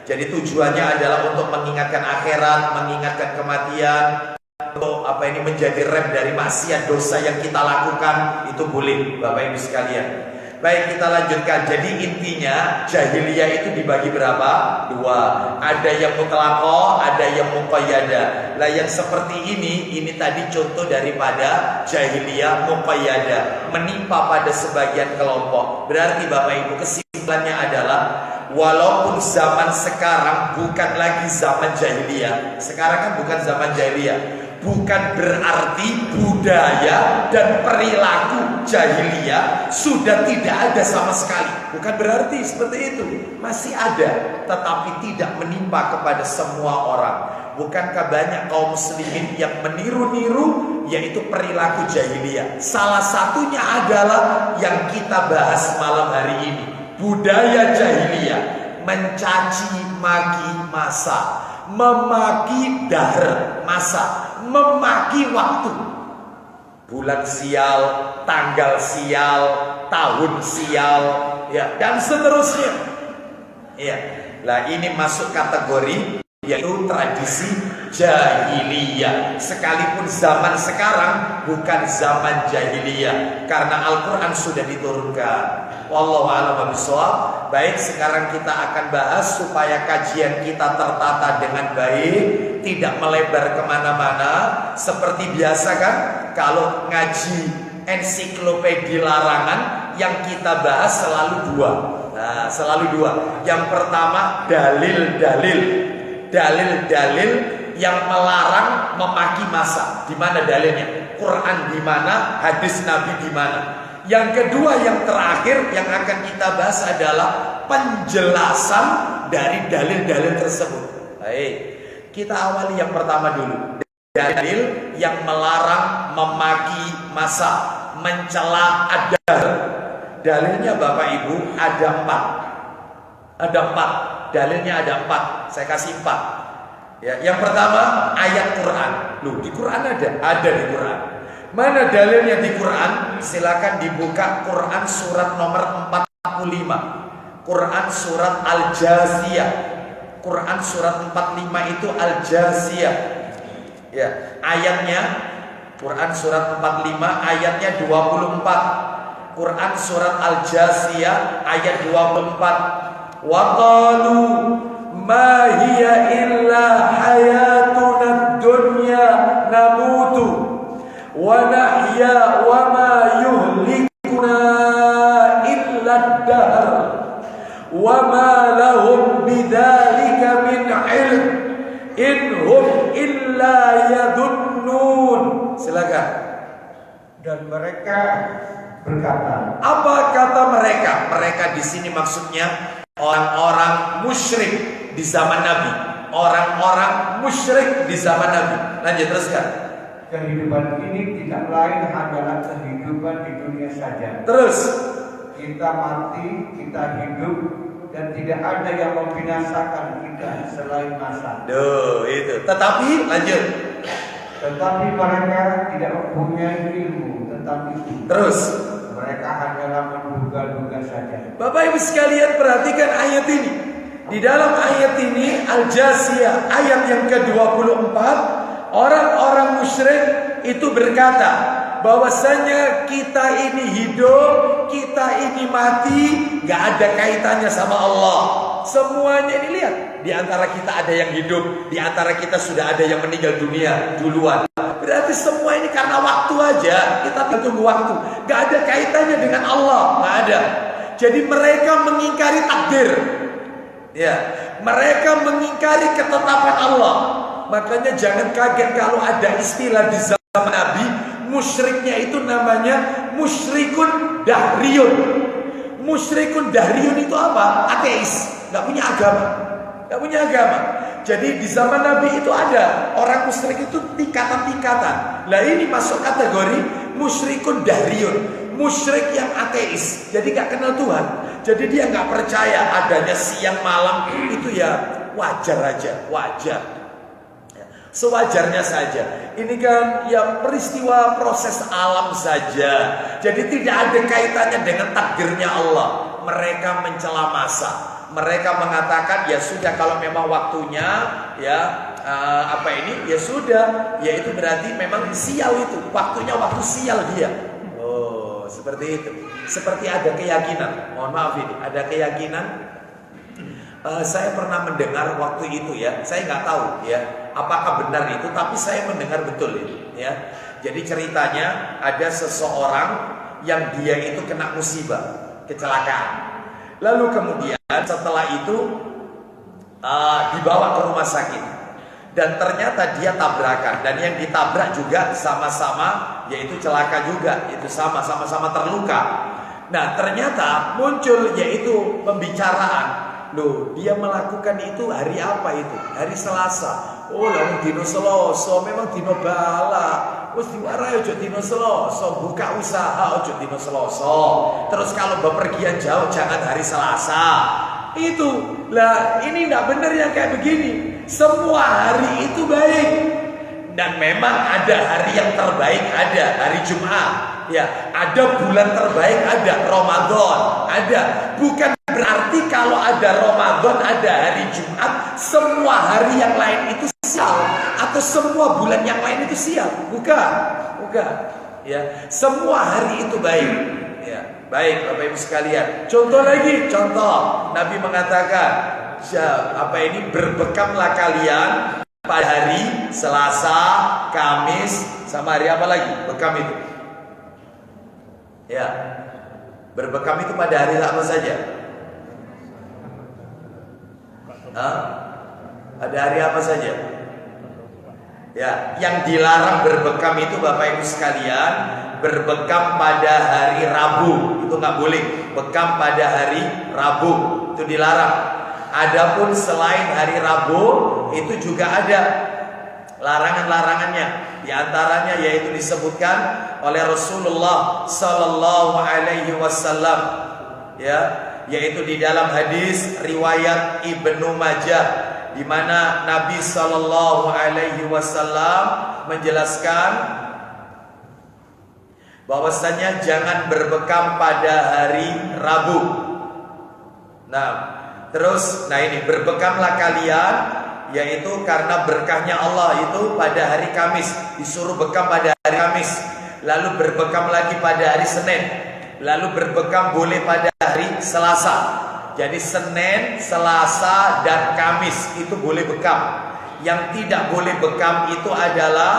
Jadi tujuannya adalah untuk mengingatkan akhirat, mengingatkan kematian, untuk menjadi rem dari maksiat dosa yang kita lakukan, itu boleh Bapak Ibu sekalian. Baik, kita lanjutkan. Jadi intinya jahiliyah itu dibagi berapa? Dua. Ada yang mutlaqah, ada yang muqayyadah. Lah yang seperti ini tadi contoh daripada jahiliyah muqayyadah, menimpa pada sebagian kelompok. Berarti Bapak Ibu kesimpulannya adalah walaupun zaman sekarang bukan lagi zaman jahiliyah. Sekarang kan bukan zaman jahiliyah. Bukan berarti budaya dan perilaku jahiliyah sudah tidak ada sama sekali. Bukan berarti seperti itu. Masih ada, tetapi tidak menimpa kepada semua orang. Bukankah banyak kaum muslimin yang meniru-niru yaitu perilaku jahiliyah? Salah satunya adalah yang kita bahas malam hari ini. Budaya jahiliyah, mencaci maki masa, memaki dahar masa, memaki waktu, bulan sial, tanggal sial, tahun sial, ya, dan seterusnya. Ya, lah ini masuk kategori yaitu tradisi jahiliyah. Sekalipun zaman sekarang bukan zaman jahiliyah, karena Al-Quran sudah diturunkan. Wallahu a'lam bishawab. Baik, sekarang kita akan bahas supaya kajian kita tertata dengan baik, tidak melebar kemana-mana. Seperti biasa kan, kalau ngaji ensiklopedia larangan, yang kita bahas selalu dua. Nah, selalu dua. Yang pertama dalil-dalil yang melarang memaki masa. Di mana dalilnya? Quran di mana? Hadis Nabi di mana? Yang kedua, yang terakhir yang akan kita bahas adalah penjelasan dari dalil-dalil tersebut. Baik, kita awali yang pertama dulu. Dalil yang melarang memaki masa, mencela adab. Dalilnya Bapak Ibu ada 4. Ada 4. Dalilnya ada 4. Saya kasih 4. Ya, yang pertama ayat Quran. Loh, di Quran ada di Quran. Mana dalilnya di Quran? Silakan dibuka Quran surat nomor 45. Quran surat Al-Jaziyah. Quran surat 45 itu Al-Jaziyah. Ya, ayatnya Quran surat 45 ayatnya 24. Quran surat Al-Jaziyah ayat 24. Wa qalu ma hiya illa hayatuna dunya namutu wa nahya wa ma yuhlikuna illa ad-dahr wa ma lahum bidzalika min ilm in hum illa yadhunnun. Silakan. Dan mereka berkata, apa kata mereka? Mereka di sini maksudnya orang-orang musyrik di zaman Nabi. Orang-orang musyrik di zaman Nabi. Lanjut teruskan. kehidupan ini tidak lain adalah kehidupan di dunia saja. Terus, kita mati, kita hidup, dan tidak ada yang membinasakan kita selain masa. Duh, itu. Tetapi lanjut. Tetapi mereka tidak mempunyai ilmu tentang itu. Terus, mereka hanyalah menduga-duga saja. Bapak Ibu sekalian, perhatikan ayat ini. Di dalam ayat ini Al-Jaziyah ayat yang ke-24, orang-orang musyrik itu berkata bahwasanya kita ini hidup, kita ini mati, gak ada kaitannya sama Allah. Semuanya ini lihat, di antara kita ada yang hidup, di antara kita sudah ada yang meninggal dunia duluan. Berarti semua ini karena waktu aja, kita tunggu waktu. Gak ada kaitannya dengan Allah, gak ada. Jadi mereka mengingkari takdir. Ya, mereka mengingkari ketetapan Allah. Makanya jangan kaget kalau ada istilah di zaman Nabi, musyriknya itu namanya musyrikun dahriyun. Musyrikun dahriyun itu apa? Ateis, nggak punya agama, nggak punya agama. Jadi di zaman Nabi itu ada orang musyrik itu tingkatan-tingkatan. Nah ini masuk kategori musyrikun dahriyun. Musyrik yang ateis, jadi gak kenal Tuhan. Jadi dia gak percaya adanya siang malam. Itu ya wajar aja, wajar, sewajarnya saja. Ini kan ya peristiwa proses alam saja. Jadi tidak ada kaitannya dengan takdirnya Allah. Mereka mencela masa. Mereka mengatakan ya sudah, kalau memang waktunya ya ya sudah, ya itu berarti memang sial, itu waktunya waktu sial dia. Seperti itu. Seperti ada keyakinan, mohon maaf ini, ada keyakinan. Saya pernah mendengar waktu itu ya, saya nggak tahu ya apakah benar itu, tapi saya mendengar betul itu ya. Jadi ceritanya ada seseorang yang dia itu kena musibah, kecelakaan. Lalu kemudian setelah itu dibawa ke rumah sakit. Dan ternyata dia tabrakan. Dan yang ditabrak juga sama-sama, yaitu celaka juga. Itu sama-sama terluka. Nah ternyata muncul yaitu pembicaraan. Loh, dia melakukan itu hari apa itu? Hari Selasa. Oh, lalu dino Selasa, memang dino bala. Wes diwarai ojo dino Selasa, buka usaha ojo dino Selasa. Terus kalau bepergian jauh jangan hari Selasa. Itu lah, ini tidak benar yang kayak begini. Semua hari itu baik. Dan memang ada hari yang terbaik, ada hari Jumat. Ya, ada bulan terbaik, ada Ramadan, ada. Bukan berarti kalau ada Ramadan, ada hari Jumat, semua hari yang lain itu sial, atau semua bulan yang lain itu sial. Bukan. Ya, semua hari itu baik. Ya, baik Bapak Ibu sekalian. Contoh lagi, Nabi mengatakan, berbekamlah kalian pada hari Selasa, Kamis, sama hari apa lagi? Bekam itu. Ya, berbekam itu pada hari apa saja? Ada hari apa saja? Ya, yang dilarang berbekam itu Bapak Ibu sekalian, berbekam pada hari Rabu. Itu nggak boleh. Bekam pada hari Rabu itu dilarang. Adapun selain hari Rabu itu juga ada larangan-larangannya. Di antaranya yaitu disebutkan oleh Rasulullah Sallallahu Alaihi Wasallam, ya, yaitu di dalam hadis riwayat Ibnu Majah, di mana Nabi Sallallahu Alaihi Wasallam menjelaskan bahwasanya jangan berbekam pada hari Rabu. Nah ini berbekamlah kalian, yaitu karena berkahnya Allah itu pada hari Kamis, disuruh bekam pada hari Kamis, lalu berbekam lagi pada hari Senin, lalu berbekam boleh pada hari Selasa. Jadi Senin, Selasa, dan Kamis itu boleh bekam. Yang tidak boleh bekam itu adalah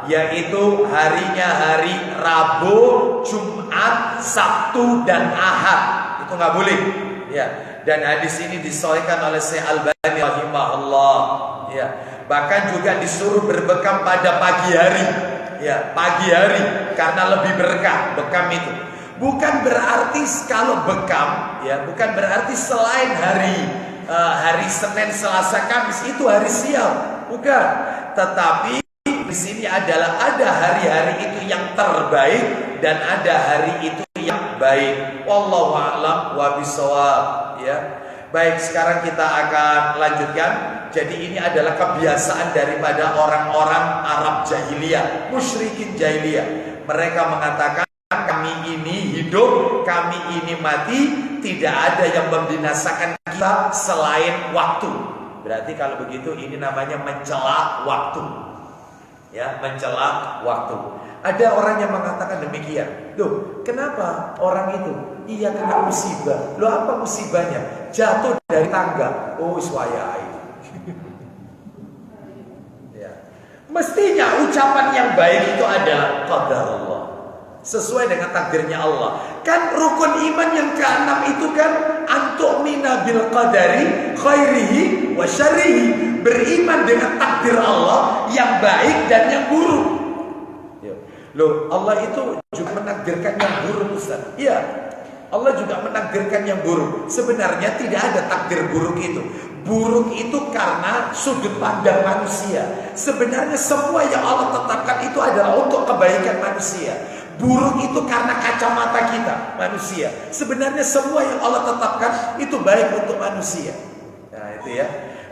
yaitu harinya hari Rabu, Jumat, Sabtu, dan Ahad. Itu nggak boleh. Ya. Dan hadis ini disahihkan oleh Syekh Albani rahimahullah. Ya. Bahkan juga disuruh berbekam pada pagi hari. Ya, pagi hari karena lebih berkah bekam itu. Bukan berarti kalau bekam, ya, bukan berarti selain hari Senin, Selasa, Kamis itu hari sial. Bukan. Tetapi di sini adalah ada hari-hari itu yang terbaik dan ada hari itu yang baik. Wallahu a'lam wa bishawab. Ya. Baik, sekarang kita akan lanjutkan. Jadi ini adalah kebiasaan daripada orang-orang Arab jahiliyah, musyrikin jahiliyah. Mereka mengatakan kami ini hidup, kami ini mati, tidak ada yang membinasakan kita selain waktu. Berarti kalau begitu ini namanya mencela waktu. Ya, mencela waktu. Ada orang yang mengatakan demikian. Loh, kenapa orang itu? Iya, kena musibah. Loh, apa musibahnya? Jatuh dari tangga. Oh, iswayai. Ya. Mestinya ucapan yang baik itu adalah qadarullah, sesuai dengan takdirnya Allah. Kan rukun iman yang keenam itu kan antu'mina bil qadari khairihi wa syarrihi, beriman dengan takdir Allah yang baik dan yang buruk. Loh, Allah itu juga menakdirkan yang buruk, Ustaz. Iya, Allah juga menakdirkan yang buruk. Sebenarnya tidak ada takdir buruk itu. Buruk itu karena sudut pandang manusia. Sebenarnya semua yang Allah tetapkan itu adalah untuk kebaikan manusia. Buruk itu karena kacamata kita, manusia. Sebenarnya semua yang Allah tetapkan itu baik untuk manusia. Nah, itu ya.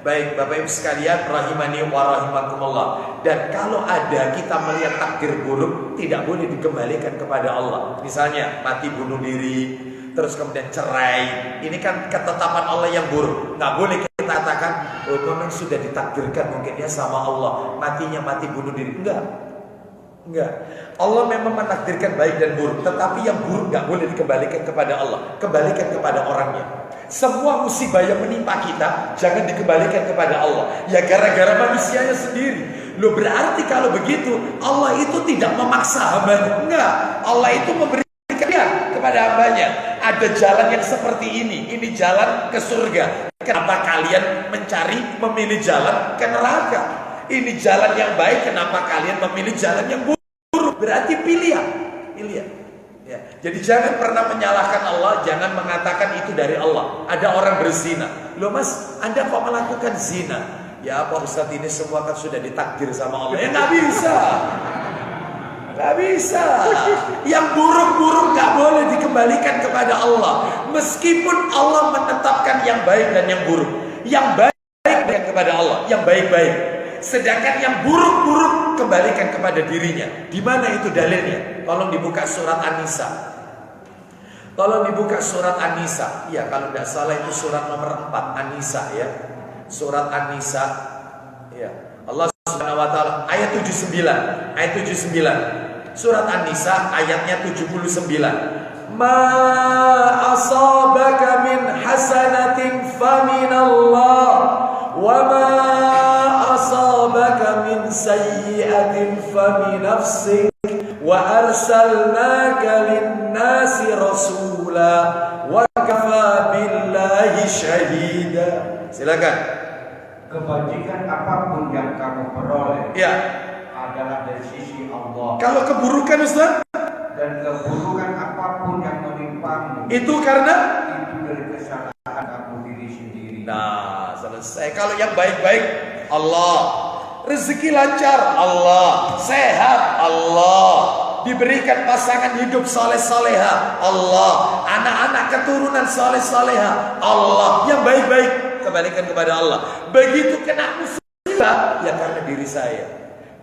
Baik Bapak Ibu sekalian, rahimani wa rahimakumullah. Dan kalau ada kita melihat takdir buruk, tidak boleh dikembalikan kepada Allah. Misalnya mati bunuh diri, terus kemudian cerai. Ini kan ketetapan Allah yang buruk. Nggak boleh kita katakan, oh memang sudah ditakdirkan mungkin ya sama Allah, matinya mati bunuh diri. Enggak. Allah memang menakdirkan baik dan buruk, tetapi yang buruk nggak boleh dikembalikan kepada Allah. Kembalikan kepada orangnya. Semua musibah yang menimpa kita jangan dikembalikan kepada Allah. Ya gara-gara manusianya sendiri. Loh, berarti kalau begitu Allah itu tidak memaksa hambanya. Enggak. Allah itu memberikan kepada hambanya. ada jalan yang seperti ini jalan ke surga. Kenapa kalian memilih jalan ke neraka? Ini jalan yang baik, kenapa kalian memilih jalan yang buruk? Berarti pilihan. Ya. Jadi jangan pernah menyalahkan Allah, jangan mengatakan itu dari Allah. Ada orang berzina, loh mas, Anda kok melakukan zina? Ya Pak Ustadz, ini semua kan sudah ditakdir sama Allah. Ya nggak bisa. Gak bisa. Yang buruk-buruk gak boleh dikembalikan kepada Allah. Meskipun Allah menetapkan yang baik dan yang buruk. Yang baik berikan kepada Allah, yang baik-baik. Sedangkan yang buruk-buruk kembalikan kepada dirinya. Di mana itu dalilnya? Tolong dibuka surat An-Nisa. Ya, kalau tidak salah itu surat nomor 4 An-Nisa ya. Surat An-Nisa. Ya. Allah Subhanahu wa taala ayat 79. Surat An-Nisa ayatnya 79. Ma asabaka min hasanatin faminallah wa ma asabaka min sayyi'atin faminafsik wa arsalnaka lin-nasi rasula wa kafa billahi syahida. Silakan. Kebajikan apapun yang kamu peroleh, Ya, adalah dari sisi Allah. kalau keburukan Ustaz, Dan keburukan apapun yang menimpamu, itu karena itu dari kesalahan kamu diri sendiri. nah, selesai. Kalau yang baik-baik Allah, rezeki lancar Allah, sehat Allah, diberikan pasangan hidup soleh-soleha Allah, anak-anak keturunan soleh-soleha Allah. Yang baik-baik kembalikan kepada Allah. Begitu kena musibah, ya karena diri saya.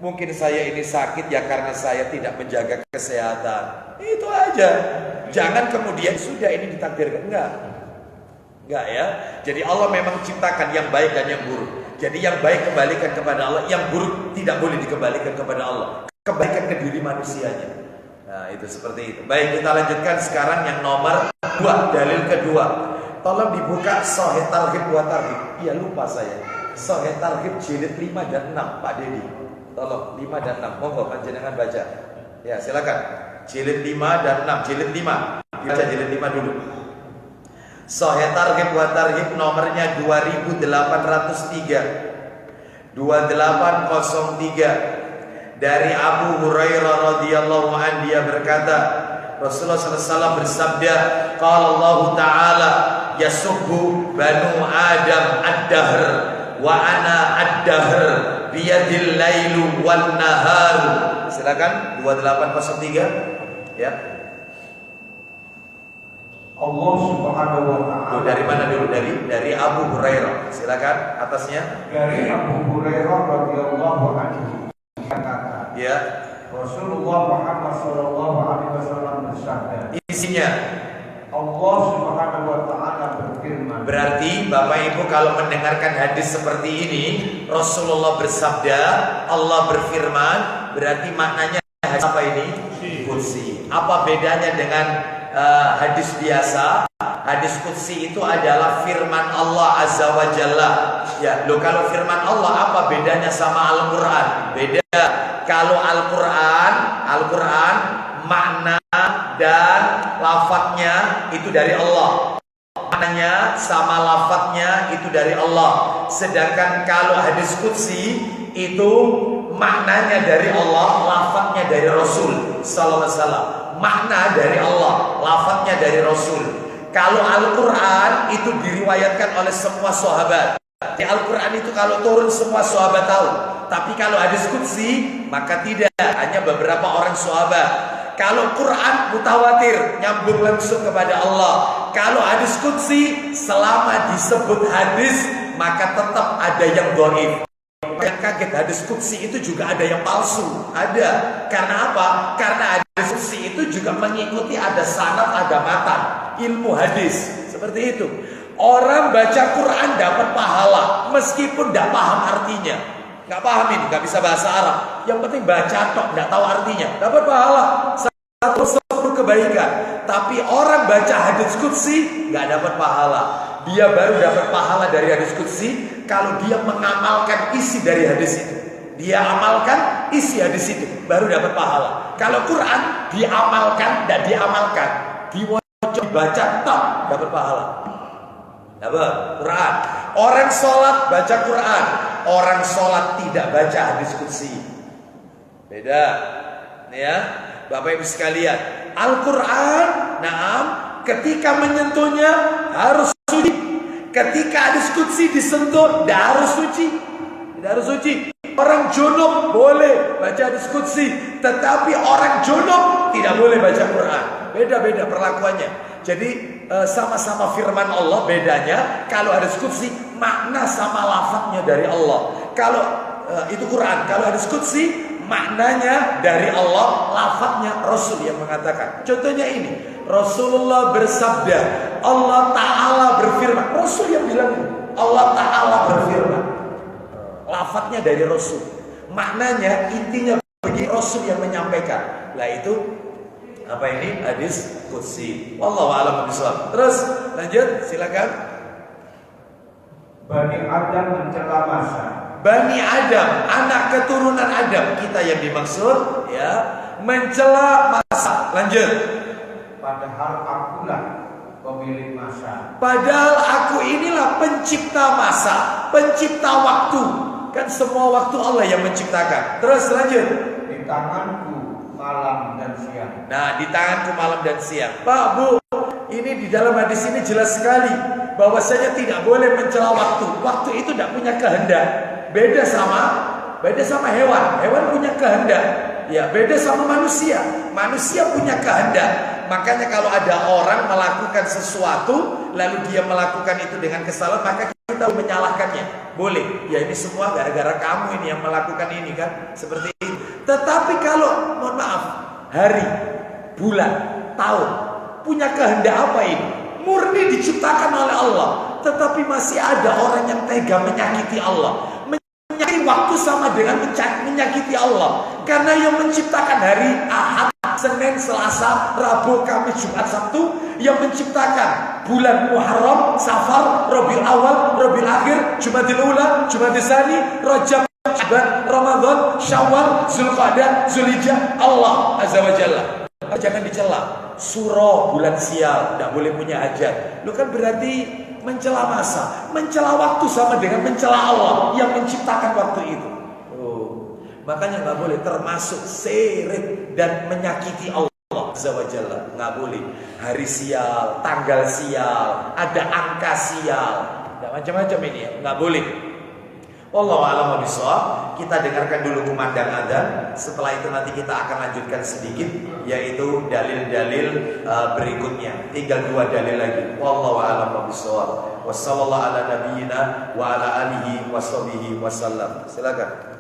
Mungkin saya ini sakit ya karena saya tidak menjaga kesehatan. Itu aja. Jangan kemudian sudah ini ditakdirkan. Enggak ya. Jadi Allah memang ciptakan yang baik dan yang buruk. Jadi yang baik kembalikan kepada Allah, yang buruk tidak boleh dikembalikan kepada Allah. Kembalikan ke diri manusianya. Nah, itu seperti itu. Baik, kita lanjutkan sekarang yang nomor 2, dalil kedua. Tolong dibuka Sahih Targhib wa Tarhib. Iya, lupa saya. Sahih Targhib jilid 5 dan 6, Pak Dedi. Tolong 5 dan 6. Monggo panjenengan baca. Ya, silakan. Jilid 5 dan 6. Jilid 5. Baca jilid 5 dulu. Sahih Targhib wa Tarhib nomornya 2803. 2803. Dari Abu Hurairah radhiyallahu anhu, dia berkata, Rasulullah SAW bersabda, qala Allah Ta'ala yasubbu banu Adam ad-dahr wa ana ad-dahr biyadil lailu wan nahar. Silakan 2803 ya. Allah Subhanahu wa taala. Dari mana dulu? Dari Abu Hurairah. Silakan atasnya. Dari Abu Hurairah radhiyallahu anhu kata, Ya. Rasulullah Muhammad sallallahu alaihi wasallam bersabda. Isinya Allah Subhanahu wa taala berfirman. berarti Bapak Ibu kalau mendengarkan hadis seperti ini, Rasulullah bersabda, Allah berfirman, berarti maknanya hadis apa ini? Qudsi. Apa bedanya dengan hadis biasa? Hadis qudsi itu adalah firman Allah Azza wa Jalla. Ya, loh, kalau firman Allah apa bedanya sama Al-Qur'an? Beda. Kalau Al-Qur'an makna dan lafadznya itu dari Allah. Maknanya sama lafadznya itu dari Allah. Sedangkan kalau hadis qudsi itu maknanya dari Allah, lafadznya dari Rasul sallallahu alaihi wasallam. Makna dari Allah, lafadznya dari Rasul. Kalau Al-Qur'an itu diriwayatkan oleh semua sahabat. Di Al-Quran itu kalau turun semua sahabat tahu. Tapi kalau hadis qudsi maka tidak, hanya beberapa orang sahabat. Kalau Quran mutawatir, nyambung langsung kepada Allah. Kalau hadis qudsi selama disebut hadis maka tetap ada yang dhaif. Yang kaget, hadis qudsi itu juga ada yang palsu. Ada. Karena apa? Karena hadis qudsi itu juga mengikuti ada sanad, ada matan. Ilmu hadis seperti itu. Orang baca Quran dapat pahala meskipun tidak paham artinya. Nggak paham ini, nggak bisa bahasa Arab. Yang penting baca tok, nggak tahu artinya, dapat pahala 110 kebaikan. Tapi orang baca hadis qudsi nggak dapat pahala. Dia baru dapat pahala dari hadis qudsi kalau dia mengamalkan isi dari hadis itu. Dia amalkan isi hadis itu, baru dapat pahala. Kalau Quran diamalkan, tidak diamalkan, diwocok baca tak dapat pahala. Dapat Quran. Orang sholat baca Quran, orang sholat tidak baca hadis qudsi. Beda. Ya, Bapak Ibu sekalian, Al-Quran, naam, ketika menyentuhnya harus suci. Ketika hadis qudsi disentuh, tidak harus suci. Tidak harus suci. Orang junub boleh baca hadis qudsi, tetapi orang junub tidak boleh baca Quran. Beda-beda perlakuannya. Jadi sama-sama firman Allah, bedanya kalau hadis qudsi makna sama lafadznya dari Allah. Kalau itu Quran, kalau hadis qudsi maknanya dari Allah, lafadznya Rasul yang mengatakan. Contohnya ini, Rasulullah bersabda, Allah Ta'ala berfirman. Rasul yang bilang ini, Allah Ta'ala berfirman. Lafadznya dari Rasul, maknanya intinya bagi Rasul yang menyampaikan. Lah itu apa ini? Hadis qudsi. Wallahu a'lam bishawab. Terus lanjut, silakan. Bani Adam mencela masa. Bani Adam, anak keturunan Adam, kita yang dimaksud, ya, mencela masa. Lanjut. Padahal akulah pemilik masa. Padahal aku inilah pencipta masa, pencipta waktu. Kan semua waktu Allah yang menciptakan. Terus lanjut. Di tanganku malam dan siang. Nah, di tanganku malam dan siang. Pak, Bu, ini di dalam hadis ini jelas sekali bahwasanya tidak boleh mencela waktu. Waktu itu tidak punya kehendak. Beda sama hewan. Hewan punya kehendak. Ya, beda sama manusia. Manusia punya kehendak. Makanya kalau ada orang melakukan sesuatu lalu dia melakukan itu dengan kesalahan, maka kita menyalahkannya. Boleh. Ya, ini semua gara-gara kamu ini yang melakukan ini kan. Seperti itu. Tetapi kalau, mohon maaf, hari, bulan, tahun punya kehendak apa ini? Murni diciptakan oleh Allah. Tetapi masih ada orang yang tega menyakiti Allah. Menyakiti waktu sama dengan menyakiti Allah. Karena yang menciptakan hari Ahad, Senin, Selasa, Rabu, Kamis, Jumat, Sabtu, yang menciptakan bulan Muharram, Safar, Rabiul Awal, Rabiul Akhir, Jumadil Ula, Jumadil Tsani, Rajab, Sya'ban, Ramadan, Syawal, Zulqa'dah, Zulhijjah, Allah Azza wa Jalla. Jangan dicela. Suro bulan sial, tidak boleh punya hajat. Lu kan berarti mencela masa, mencela waktu sama dengan mencela Allah yang menciptakan waktu itu. Makanya nggak boleh, termasuk syirik dan menyakiti Allah Azza wa Jalla. Nggak boleh. Hari sial, tanggal sial, ada angka sial, nggak macam-macam ini ya. Nggak boleh. Wallahu a'lam bishawab. Kita dengarkan dulu kumandang adzan. Setelah itu nanti kita akan lanjutkan sedikit, yaitu dalil-dalil berikutnya. Tinggal 2 dalil lagi. Wallahu a'lam bishawab. Wassallallahu ala nabiyyina wa ala alihi washabihi wasallam. Silakan.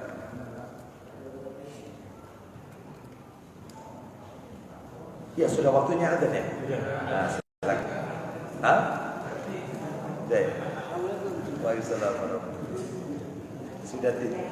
Ya, sudah waktunya adzan ya? Nah, silakan. Hah? Sudah ya? Waalaikumsalam warahmatullahi wabarakatuh. Sudah tidak?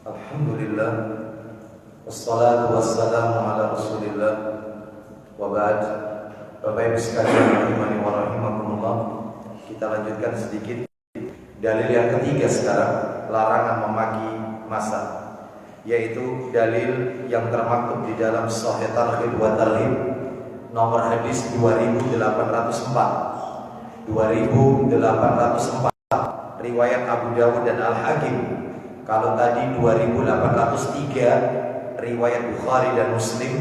Alhamdulillah, wassalatu wassalamu ala rasulillah, wa ba'd. Bapak Ibu sekalian rahimani wa rahimakumullah, kita lanjutkan sedikit dalil yang ketiga sekarang, larangan memaki massa, yaitu dalil yang termaktub di dalam Sahih Targhib wa Tarhib nomor hadis 2804 riwayat Abu Dawud dan Al-Hakim. Kalau tadi 2803 riwayat Bukhari dan Muslim,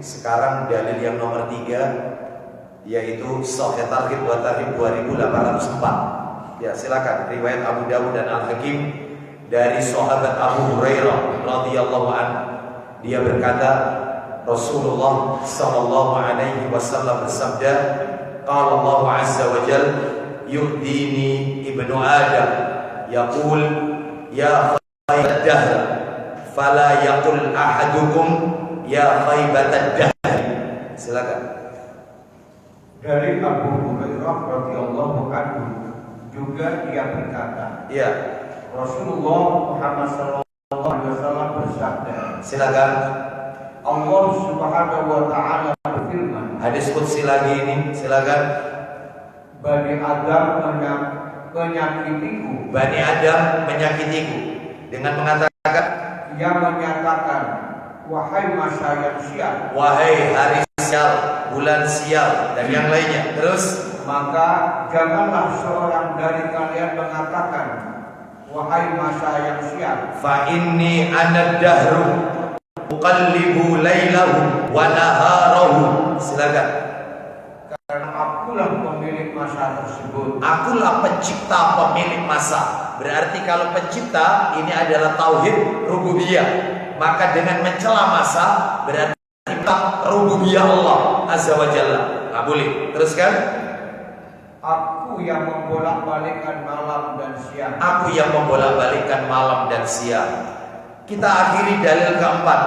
sekarang dalil yang nomor 3 yaitu Sahih Targhib wa Tarhib 2804. Ya, silakan riwayat Abu Dawud dan Al-Hakim dari sahabat Abu Hurairah radhiyallahu anhu. Dia berkata, Rasulullah sallallahu alaihi wasallam bersabda, qala Allah azza wa jalla, yuhdini ibnu Adam yaqul ya khaybat dahr fala yaqul ahadukum ya khaybat dahr. Silakan. Dari Abu Hurairah radhiyallahu anhu juga dia berkata, Ya, Rasulullah Muhammad sallallahu alaihi wasallam bersabda, silakan. Allah Subhanahu wa taala berfirman, Hadis qudsi lagi ini, silakan. Bani Adam menyakitiku. Bani Adam menyakitiku dengan mengatakan, Ia menyatakan, wahai masa yang sial, wahai hari sial, bulan sial, dan yang lainnya. Terus, maka janganlah seorang dari kalian mengatakan, wahai masa yang sial, fa inni ana dahru uqallibu lailahu wa naharahu. Silakan. karena akulah pemilik masa tersebut. Akulah pencipta pemilik masa. Berarti kalau pencipta ini adalah tauhid rububiyah, maka dengan mencela masa berarti kita rububiyah Allah azza wa jalla. Nggak boleh. Teruskan. Aku yang membolak-balikkan malam dan siang. Aku yang membolak-balikkan malam dan siang. Kita akhiri dalil keempat,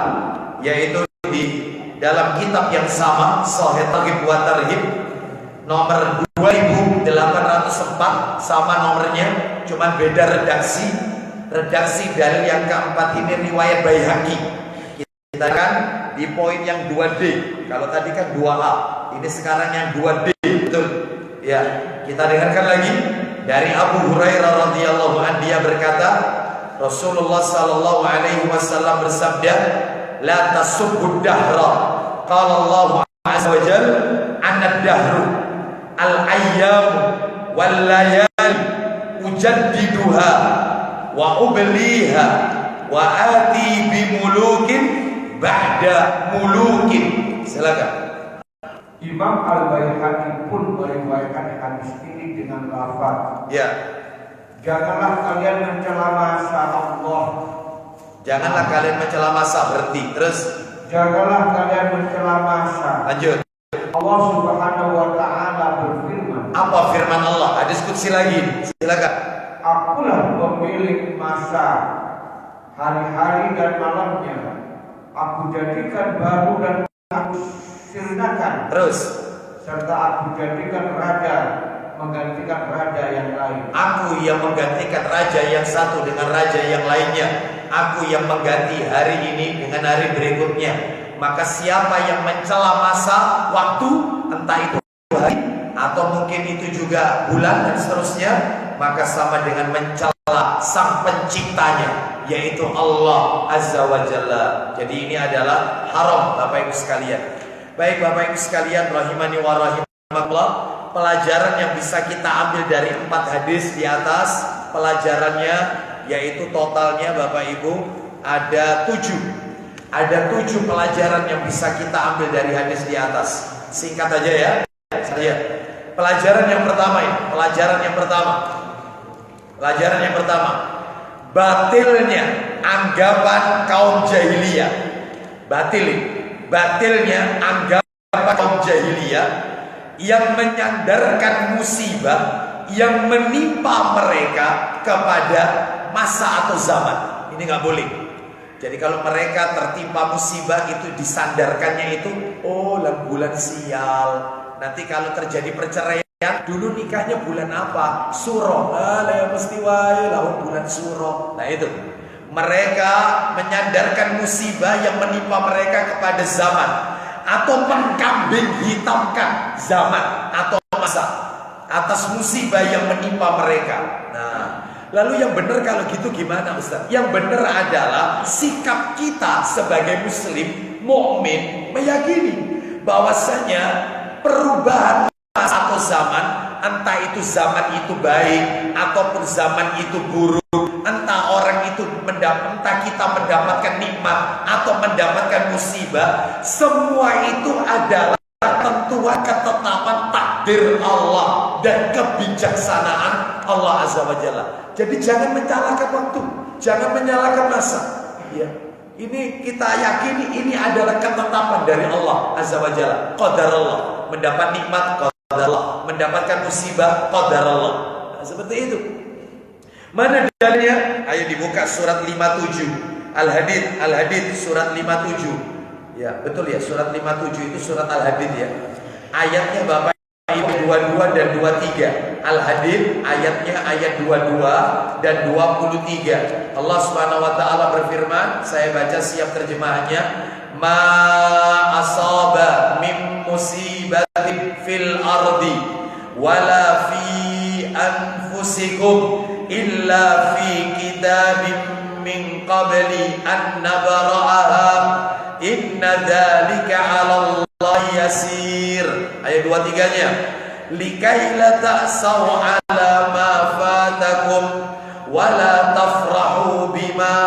yaitu di dalam kitab yang sama, Sahih Targhib wa Tarhib, nomor 2804 sama nomornya, cuman beda redaksi. Redaksi dalil yang keempat ini riwayat Baihaqi. Kita kan di poin yang 2D. Kalau tadi kan 2A, ini sekarang yang 2D, betul? Ya, kita dengarkan lagi dari Abu Hurairah radhiyallahu anhu, dia berkata, Rasulullah sallallahu alaihi wasallam bersabda, "La tasubbud dahra." Qala Allah azza wa jalla, "Ana dahru al-ayyam wal layali ujaddiduha wa ubliha wa ati bi mulukin ba'da mulukin." Silakan. Imam Al-Baihaqi pun meriwayatkan hadis ini dengan lafaz, Ya. janganlah kalian mencela masa Allah. Janganlah kalian mencela masa, berhenti. Terus Janganlah kalian mencela masa. lanjut. Allah Subhanahu wa taala berfirman, Apa firman Allah? Hadis qudsi lagi. Silakan. Akulah pemilik masa, hari-hari dan malamnya. Aku jadikan baru dan aku sirnakan. Terus. Serta aku jadikan raja menggantikan raja yang lain. Aku yang menggantikan raja yang satu dengan raja yang lainnya. Aku yang mengganti hari ini dengan hari berikutnya. Maka siapa yang mencela masa waktu, entah itu hari atau mungkin itu juga bulan dan seterusnya, maka sama dengan mencela sang penciptanya, yaitu Allah Azza wa Jalla. Jadi ini adalah haram, Bapak Ibu sekalian. Baik Bapak Ibu sekalian, rahimani wa rahimakumullah, pelajaran yang bisa kita ambil dari 4 hadis di atas, pelajarannya yaitu totalnya Bapak Ibu ada 7. Ada 7 pelajaran yang bisa kita ambil dari hadis di atas. Singkat aja ya. Saya. Pelajaran yang pertama ini, pelajaran yang pertama, batilnya anggapan kaum jahiliyah. Batilnya anggapan kaum jahiliyah yang menyandarkan musibah yang menimpa mereka kepada masa atau zaman. Ini nggak boleh. Jadi kalau mereka tertimpa musibah itu disandarkannya itu, oh bulan sial. Nanti kalau terjadi perceraian, dulu nikahnya bulan apa? Suro. Ya mesti wae lawan bulan suro. Nah itu. Mereka menyandarkan musibah yang menimpa mereka kepada zaman, atau mengkambing hitamkan zaman atau masa atas musibah yang menimpa mereka. Nah, lalu yang benar kalau gitu gimana Ustaz? Yang benar adalah sikap kita sebagai muslim mukmin meyakini bahwasanya perubahan masa atau zaman, entah itu zaman itu baik ataupun zaman itu buruk, entah orang itu entah kita mendapatkan nikmat atau mendapatkan musibah, semua itu adalah ketentuan ketetapan takdir Allah dan kebijaksanaan Allah Azza wa Jalla. Jadi jangan menyalahkan waktu, jangan menyalahkan masa. Ya. Ini kita yakini ini adalah ketetapan dari Allah Azza wa Jalla. Qadar Allah, mendapat nikmat qadar Allah, mendapatkan musibah qadar Allah. Nah, seperti itu. Mana dalilnya? Ayo dibuka surat 57 Al-Hadid surat 57. Ya, betul ya, surat 57 itu surat Al-Hadid ya. Ayatnya Bapak Ibu 22 dan 23. Al-Hadid ayatnya ayat 22 dan 23. Allah Subhanahu wa taala berfirman, saya baca siap terjemahannya. Ma asaba min musibatin fil ardi wala fi anfusikum illa fi kitabim min qabli an nabra'aha inna dzalika 'ala Allah yasir. Ayat 23-nya, likai la ta'sau 'ala ma fatakum wa la tafrahu bima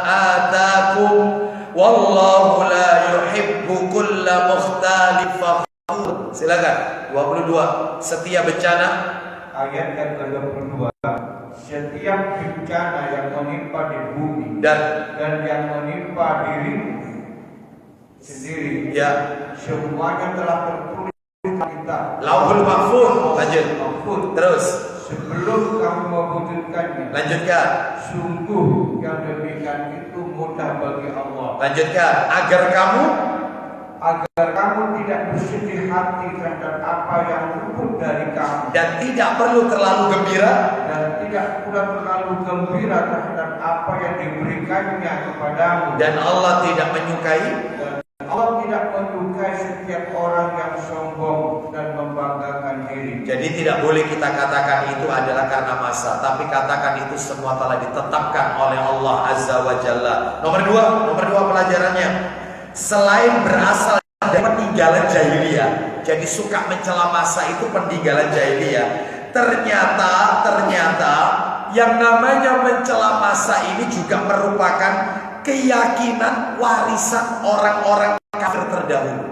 atakum wallahu la yuhibbu kulla mukhtalin fakhur. Silakan 22. Setiap bencana, ayat yang ke-22, setiap bencana yang menimpa di bumi dan yang menimpa dirimu sendiri, ya, semuanya telah tertulis di kitab Lauhul Mahfuz. Lanjut. Terus sebelum kamu mewujudkannya. lanjutkan. Sungguh yang demikian itu mudah bagi Allah. Lanjutkan. Agar kamu agar kamu tidak bersedih hati terhadap apa yang luput dari kamu, dan tidak perlu terlalu gembira, dan tidak pula terlalu gembira terhadap apa yang diberikannya kepadamu. dan Allah tidak menyukai. Dan Allah tidak menyukai setiap orang yang sombong dan membanggakan diri. Jadi tidak boleh kita katakan itu adalah karena masa, tapi katakan itu semua telah ditetapkan oleh Allah Azza wa Jalla. Nomor dua pelajarannya, selain berasal dari peninggalan jahiliyah, jadi suka mencela masa itu peninggalan jahiliyah. Ternyata yang namanya mencela masa ini juga merupakan keyakinan warisan orang-orang kafir terdahulu.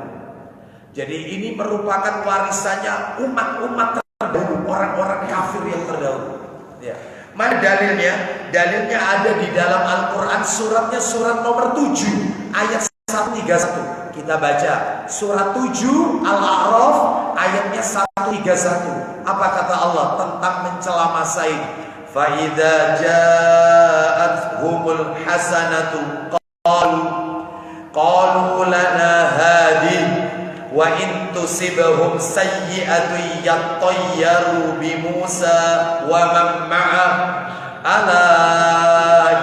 Jadi ini merupakan warisannya umat-umat terdahulu, orang-orang kafir yang terdahulu. Ya. Mana dalilnya? Dalilnya ada di dalam Al-Quran, surat nomor 7 ayat 131. Kita baca surat 7 Al-A'raf ayatnya 131. Apa kata Allah tentang mencela masa ini? Fa idza ja'atuhumul hasanatu qalu lana hadhihi wa in tusibhum sayyi'atun yattayyaru bi Musa wa man ma'a ala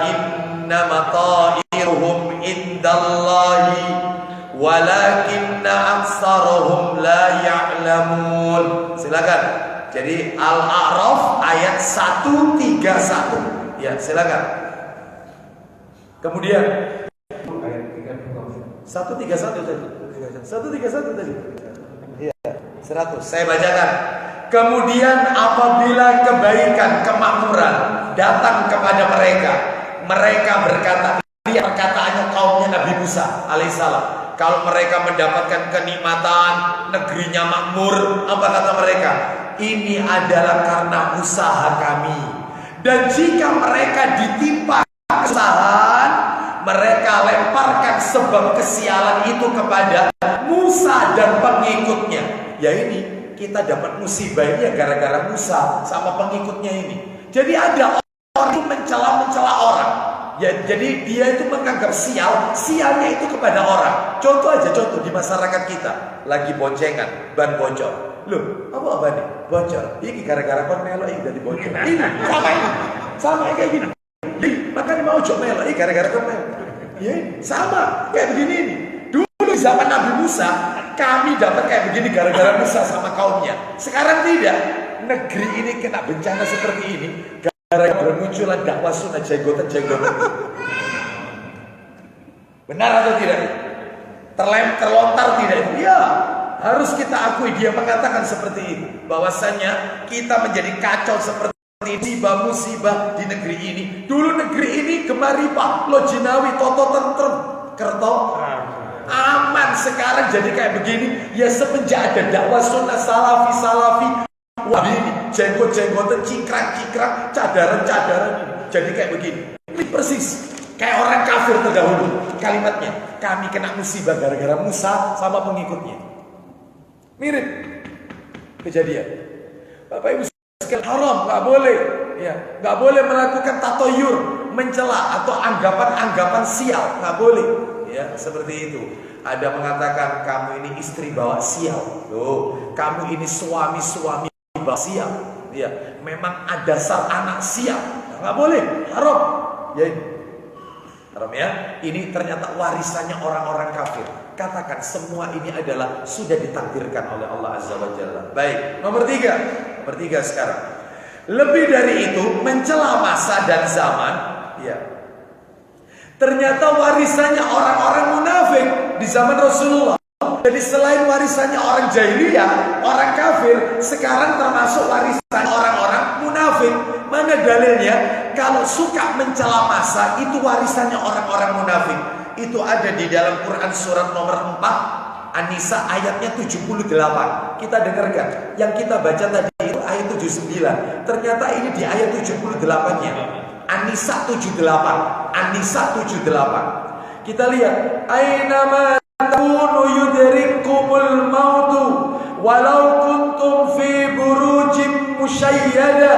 innama ta'iruhum indallahi walakinna aktsarahum la ya'lamun. Silakan. Jadi Al-A'raf ayat 131. Ya, silakan. Kemudian Ayat 32. 131 tadi. 131 tadi. Iya, 100. Saya bacakan. Kemudian apabila kebaikan, kemakmuran datang kepada mereka, mereka berkata, lihat perkataannya kaumnya Nabi Musa alaihissalam. Kalau mereka mendapatkan kenikmatan, negerinya makmur, apa kata mereka? Ini adalah karena usaha kami. Dan jika mereka ditimpa kesalahan, mereka lemparkan sebab kesialan itu kepada Musa dan pengikutnya. Ya ini, kita dapat musibah ini ya gara-gara Musa sama pengikutnya ini. Jadi ada orang itu mencela orang. Ya, jadi dia itu menganggap sialnya itu kepada orang. Contoh di masyarakat kita, lagi boncengan, ban bocor. Loh, apa nih? Bocor. Ini gara-gara kon melo iki dadi bocor. Ini sama kayak gini. Makanya mau coba melo iki gara-gara kon melo. Ya, sama kayak begini ini. Dulu zaman Nabi Musa, kami dapat kayak begini gara-gara Musa sama kaumnya. Sekarang tidak. Negeri ini kena bencana seperti ini gara-gara bermunculan dakwah sunnah jenggotan-jenggotan. Benar atau tidak? Terlontar tidak? Ya, harus kita akui dia mengatakan seperti itu. Bahwasanya kita menjadi kacau seperti musibah di negeri ini. Dulu negeri ini gemaripa, Lojinawi, Toto Tentrem, Kerto aman. Sekarang jadi kayak begini. Ya semenjak ada dakwah sunnah salafi. Wah ini jenggot-jenggotan, cingkrang-cingkrang, cadaran-cadaran ini. Jadi kayak begini. Ini persis kayak orang kafir terdahulu. Kalimatnya, kami kena musibah gara-gara Musa sama pengikutnya. Mirip kejadian. Bapak Ibu sekalian, haram, nggak boleh. Ya, nggak boleh melakukan tatoyur, mencela atau anggapan-anggapan sial, nggak boleh. Ya, seperti itu. Ada mengatakan kamu ini istri bawa sial. Loh, kamu ini suami bawa sial. Ya, memang ada dasar anak sial. Nggak boleh, haram. Ya, haram ya. Ini ternyata warisannya orang-orang kafir. Katakan semua ini adalah sudah ditakdirkan oleh Allah Azza wa Jalla. Baik, nomor tiga sekarang. Lebih dari itu, mencela masa dan zaman, ya. Ternyata warisannya orang-orang munafik di zaman Rasulullah. Jadi selain warisannya orang jahiliyah, orang kafir, sekarang termasuk warisan orang-orang munafik. Mana dalilnya? Kalau suka mencela masa, itu warisannya orang-orang munafik. Itu ada di dalam Quran surat nomor 4 An-Nisa ayatnya 78. Kita dengarkan. Yang kita baca tadi itu ayat 79. Ternyata ini di ayat 78-nya. An-Nisa 78. An-Nisa 78. Kita lihat. Ainama takunu yudrikumul mautu walau kuntum fi burujim musyayyada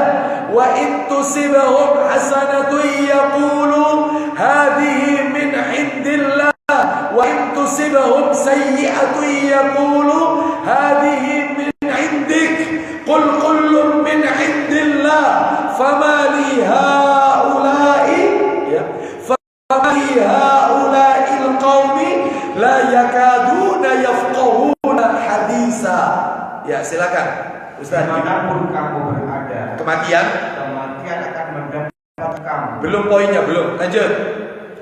wa in tusibhum hasanatun yaqulu hadhihi min indillah wa in tusibhum tusibahum sayyi'atun yaqulu hadhihi min 'indik qul kullun min 'indillah fama li haula'i haula'il qaumi la yakaduna yafqahuna hadisa. Ya, silakan Ustaz. Dimanapun kamu berada, Kematian akan mendapat kamu. belum, poinnya belum. Lanjut.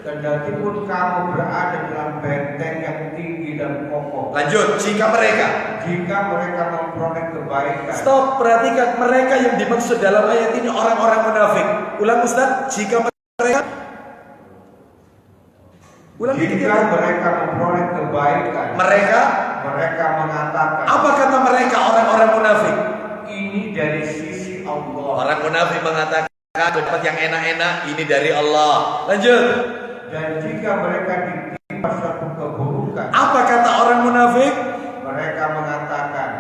Kendati pun kamu berada dalam benteng yang tinggi dan kokoh. Lanjut. Jika mereka memperoleh kebaikan. Stop, perhatikan, mereka yang dimaksud dalam ayat ini orang-orang munafik. Ulang Ustaz. Jika mereka mereka memperoleh kebaikan, mereka mengatakan, apa kata mereka orang-orang munafik? ini dari sisi Allah. Orang munafik mengatakan dapat yang enak-enak, ini dari Allah. Lanjut. Dan jika mereka ditimpa suatu keburukan, Apa kata orang munafik? mereka mengatakan,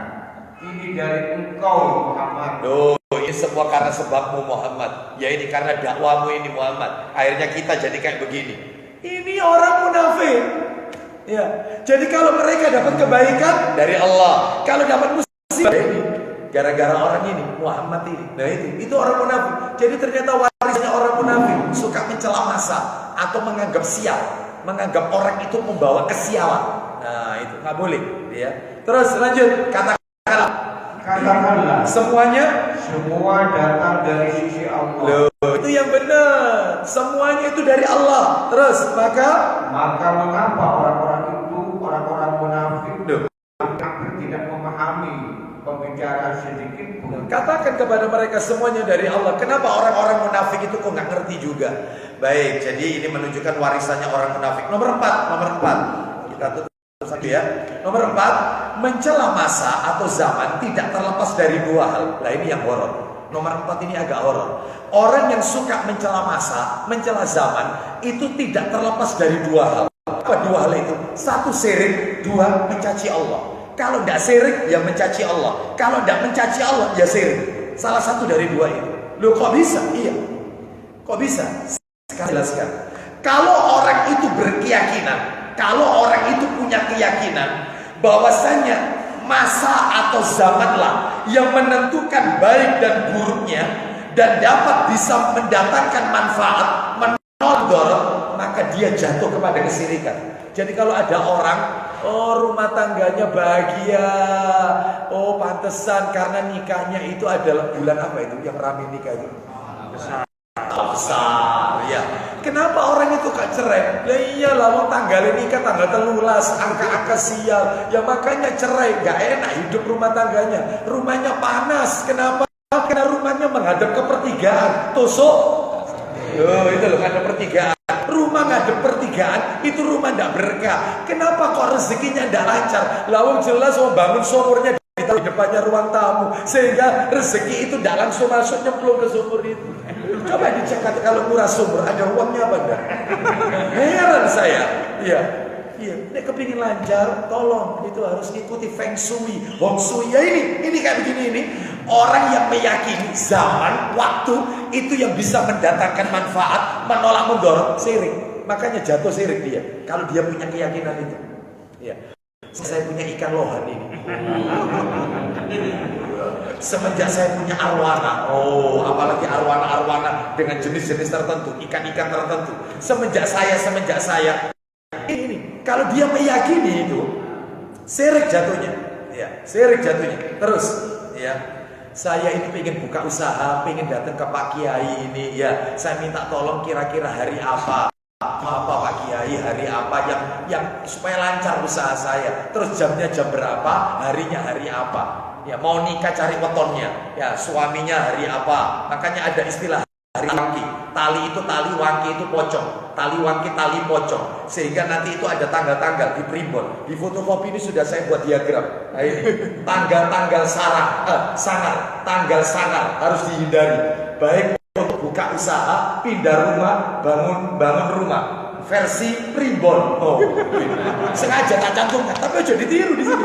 ini dari engkau Muhammad. Loh, ini semua karena sebabmu Muhammad. Ya ini karena dakwamu ini Muhammad. Akhirnya kita jadi kayak begini. Ini orang munafik. Ya. Jadi kalau mereka dapat kebaikan dari Allah, kalau dapat musibah ini gara-gara orang ini Muhammad ini. Nah itu orang munafik. Jadi ternyata warisnya orang munafik suka mencela masa atau menganggap sial, menganggap orang itu membawa kesialan. Nah itu nggak boleh. Ya. Terus lanjut, Katakanlah, semua datang dari sisi Allah. Loh, itu yang benar. Semuanya itu dari Allah. Terus maka mengapa orang-orang munafik Loh. tidak memahami pembicaraan sedikit pun? Katakan kepada mereka semuanya dari Allah. Kenapa orang-orang munafik itu kok nggak ngerti juga? Baik, jadi ini menunjukkan warisannya orang munafik. Nomor 4. Kita tutup satu ya. Nomor 4, mencela masa atau zaman tidak terlepas dari dua hal. Nah ini yang horor. Nomor 4 ini agak horor. Orang yang suka mencela masa, mencela zaman, itu tidak terlepas dari dua hal. Apa dua hal itu? Satu, syirik. Dua, mencaci Allah. Kalau tidak syirik, ya mencaci Allah. Kalau tidak mencaci Allah, ya syirik. Salah satu dari dua itu. Loh kok bisa? Iya. Kok bisa? Sekarang jelaskan. Kalau orang itu berkeyakinan, kalau orang itu punya keyakinan bahwasanya masa atau zamanlah yang menentukan baik dan buruknya dan dapat bisa mendatangkan manfaat, menolak, maka dia jatuh kepada kesyirikan. Jadi kalau ada orang, oh rumah tangganya bahagia, oh pantesan karena nikahnya itu adalah bulan apa itu yang rame nikah itu? Besar ya. Kenapa orang itu gak cerai? Ya iyalah, wong tanggal nikah tanggal 13, angka-angka sial. Ya makanya cerai, gak enak hidup rumah tangganya. Rumahnya panas. Kenapa? Karena rumahnya menghadap ke pertigaan. Tusuk. Loh, itu loh, ngadep pertigaan. Rumah ngadep pertigaan, itu rumah ndak berkah. Kenapa kok rezekinya ndak lancar? Lawang jelas mau bangun sumurnya di depannya ruang tamu, sehingga rezeki itu ndak langsung masuk nyemplung ke sumur itu. Coba dicek kalau murah sumur ada uangnya apa enggak? Heran saya. Iya. Nek kepingin lancar, tolong itu harus ikuti Feng Shui, Hong Shui. Ya ini kayak begini ini. Orang yang meyakini zaman, waktu itu yang bisa mendatangkan manfaat, menolak mundorot, syirik. Makanya jatuh syirik dia. Kalau dia punya keyakinan itu. Ya. Saya punya ikan lohan ini. Semenjak saya punya arwana, apalagi arwana dengan jenis-jenis tertentu, ikan-ikan tertentu. Semenjak saya ini, kalau dia meyakini itu, syirik jatuhnya. Ya, syirik jatuhnya. Terus, ya. Saya ini pengen buka usaha, pengen datang ke Pak Kiai ini, ya. Saya minta tolong kira-kira hari apa Pak Kiai, hari apa yang supaya lancar usaha saya. Terus jamnya jam berapa, harinya hari apa. Ya, mau nikah cari wetonnya. Ya, suaminya hari apa. Makanya ada istilah hari wangki. Tali wangki itu pocong. Tali wangki, tali pocong. Sehingga nanti itu ada tanggal-tanggal di primbon. Di fotokopi ini sudah saya buat diagram. Nah ini tanggal-tanggal sangar, tanggal sangar harus dihindari. Baik untuk buka usaha, pindah rumah, bangun rumah. Versi primbon. Sengaja tak cantumkan, tapi aja ditiru di sini.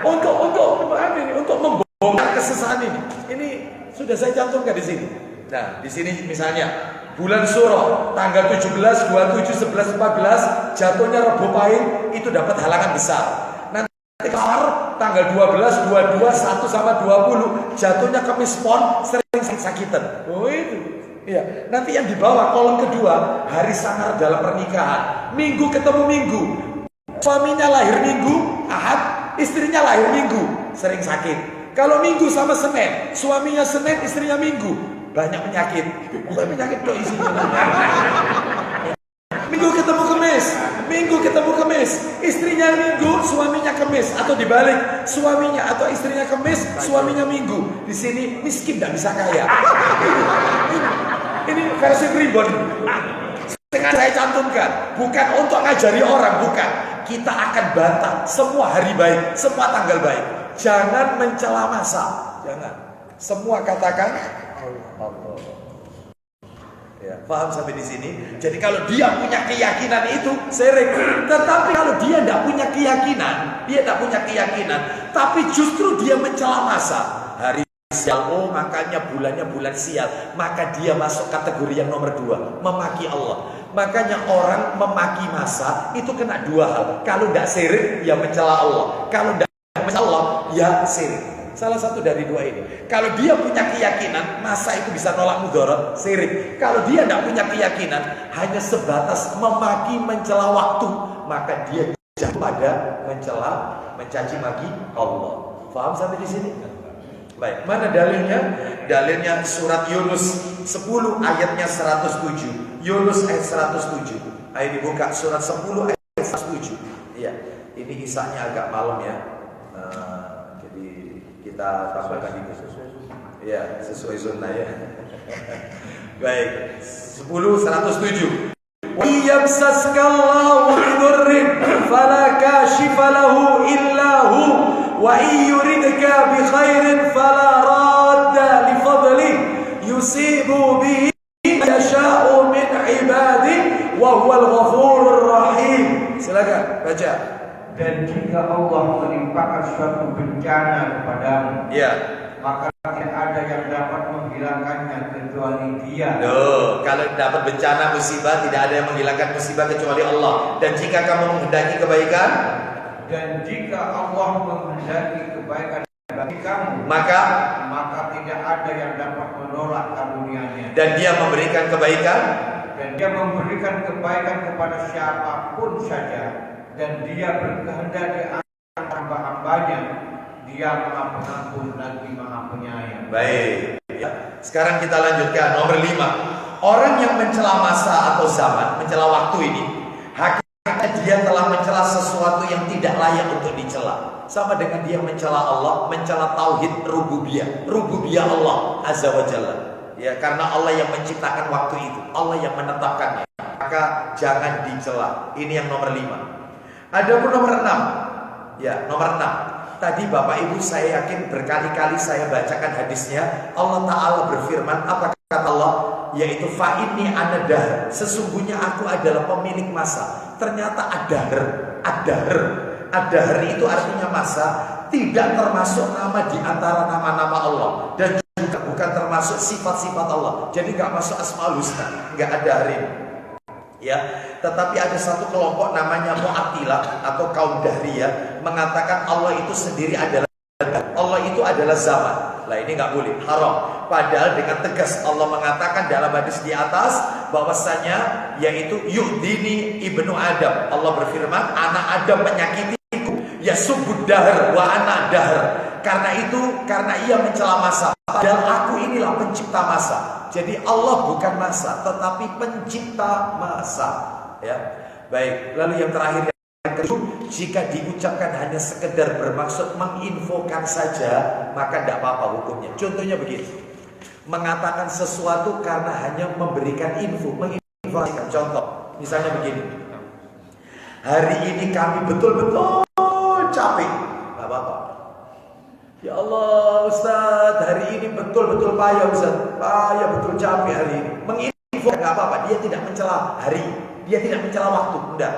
Untuk membongkar kesesatan ini sudah saya cantumkan di sini. Nah, di sini misalnya Bulan Suro tanggal 17, 27, 11, 14 jatuhnya Rebo Pahing, itu dapat halangan besar. Nanti Kemar tanggal 12, 22, 1 sama 20 jatuhnya Kamis Pon, sering sakitan. Oh itu. Iya, nanti yang di bawah kolom kedua hari sangar dalam pernikahan. Minggu ketemu Minggu. Suaminya lahir Minggu, Ahad, istrinya lahir Minggu, sering sakit. Kalau Minggu sama Senin, suaminya Senin, istrinya Minggu, banyak penyakit. Bukan penyakit dong isinya. Minggu ketemu Kamis, Minggu ketemu Kamis, istrinya Minggu, suaminya Kamis, atau dibalik, suaminya atau istrinya Kamis, suaminya Minggu. Di sini miskin tidak bisa kaya. Ini versi pribon. Dengan saya cantumkan, bukan untuk ngajari orang, bukan. Kita akan bantah semua hari baik, semua tanggal baik. Jangan mencela masa, jangan. Semua katakan Allah. Ya, paham sampai di sini? Jadi kalau dia punya keyakinan itu syirik. Tetapi kalau dia tidak punya keyakinan, tapi justru dia mencela masa. Hari sial, oh makanya bulannya bulan sial, maka dia masuk kategori yang nomor 2, memaki Allah. Makanya orang memaki masa itu kena 2 hal. Kalau tidak syirik, ya mencela Allah. Kalau tidak mencela Allah, ya syirik. Salah satu dari 2 ini. Kalau dia punya keyakinan masa itu bisa nolak mudarat, syirik. Kalau dia tidak punya keyakinan, hanya sebatas memaki mencela waktu, maka dia jatuh pada mencela, mencaci maki Allah. Paham sampai di sini? Baik, mana dalilnya? Dalilnya surat Yunus 10 ayatnya 107. Yunus ayat 107. Ayo dibuka surat 10 ayat 107. Iya, ini kisahnya agak malam ya. Jadi kita tambahkan itu. Iya, sesuai sunnah ya. Baik, 10 107. Wa yamsaskallahu bidurrin fala kashifa lahu illa hu wa yuridka bi khairin fala radda li fadli yusibu bihi yasha'u min ibadi wa huwal ghafurur rahim. Silakan baca. Dan jika Allah menimpakan suatu bencana kepadamu, Ya, maka tidak ada yang dapat menghilangkannya kecuali Dia. loh, kalau dapat bencana musibah tidak ada yang menghilangkan musibah kecuali Allah. Dan jika kamu menghendaki kebaikan, Dan jika Allah menghendaki kebaikan bagi kamu, maka tidak ada yang dapat menolak karunia-Nya. dan Dia memberikan kebaikan, Dan Dia memberikan kebaikan kepada siapapun saja. Dan Dia berkehendak di antara hamba-hambanya. Dia Maha Pengampun lagi Maha Penyayang. baik. Ya. Sekarang kita lanjutkan nomor 5. Orang yang mencela masa atau zaman, mencela waktu ini, hakikatnya dia telah mencela sesuatu yang tidak layak untuk dicela. Sama dengan dia mencela Allah, mencela tauhid rububiyah Allah azza wa jalla. Ya, karena Allah yang menciptakan waktu itu, Allah yang menetapkannya. Maka jangan dicela. Ini yang nomor 5. Adapun nomor 6. Ya, nomor 6. Tadi Bapak Ibu saya yakin berkali-kali saya bacakan hadisnya. Allah Ta'ala berfirman, apa kata Allah? Yaitu fa'inni ana dahr. Sesungguhnya aku adalah pemilik masa. Ternyata ad-dahr itu artinya masa. Tidak termasuk nama di antara nama-nama Allah. Dan juga bukan termasuk sifat-sifat Allah. Jadi gak masuk Asmaul Husna. Gak ada hari ini. Ya, tetapi ada satu kelompok namanya Mu'attilah atau kaum Dahriyah mengatakan Allah itu sendiri adalah zaman. Lah ini nggak boleh, haram. Padahal dengan tegas Allah mengatakan dalam hadis di atas bahwasanya yaitu yu'dini ibnu Adam. Allah berfirman, anak Adam menyakitiku, yasubbud dahr wa ana dahr. Karena ia mencela masa. Padahal aku inilah pencipta masa. Jadi Allah bukan masa, tetapi pencipta masa. Ya, baik. Lalu yang terakhir, yang kedua, jika diucapkan hanya sekedar bermaksud menginfokan saja, maka tidak apa-apa hukumnya. Contohnya begini, mengatakan sesuatu karena hanya memberikan info, menginformasikan. Contoh, misalnya begini, hari ini kami betul-betul capek, tidak apa-apa. Ya Allah Ustaz, hari ini betul-betul payah Ustaz, payah betul capek hari ini. Menginfo nggak apa-apa, dia tidak mencela hari, dia tidak mencela waktu, enggak.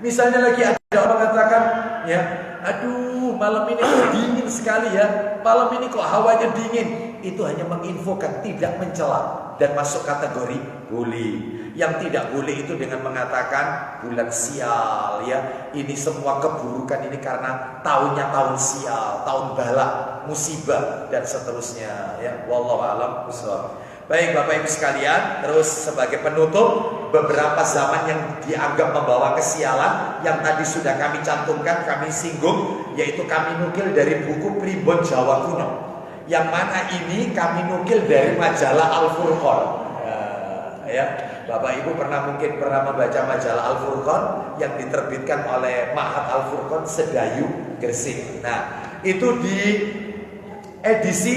Misalnya lagi ada orang mengatakan, ya, aduh malam ini kok dingin sekali ya, malam ini kok hawanya dingin. Itu hanya menginfokan, tidak mencela. dan masuk kategori boleh. Yang tidak boleh itu dengan mengatakan bulan sial, ya. Ini semua keburukan ini karena tahunnya tahun sial, tahun bala, musibah dan seterusnya, ya. Wallahu a'lam bishawab. Baik Bapak Ibu sekalian, terus sebagai penutup, beberapa zaman yang dianggap membawa kesialan yang tadi sudah kami cantumkan, kami singgung, yaitu kami nukil dari buku Primbon Jawa Kuno. Yang mana ini kami nukil dari majalah Al-Furqan. Ya, Bapak Ibu mungkin pernah membaca majalah Al-Furqan yang diterbitkan oleh Ma'had Al-Furqan Sedayu Gresik. Nah, itu di edisi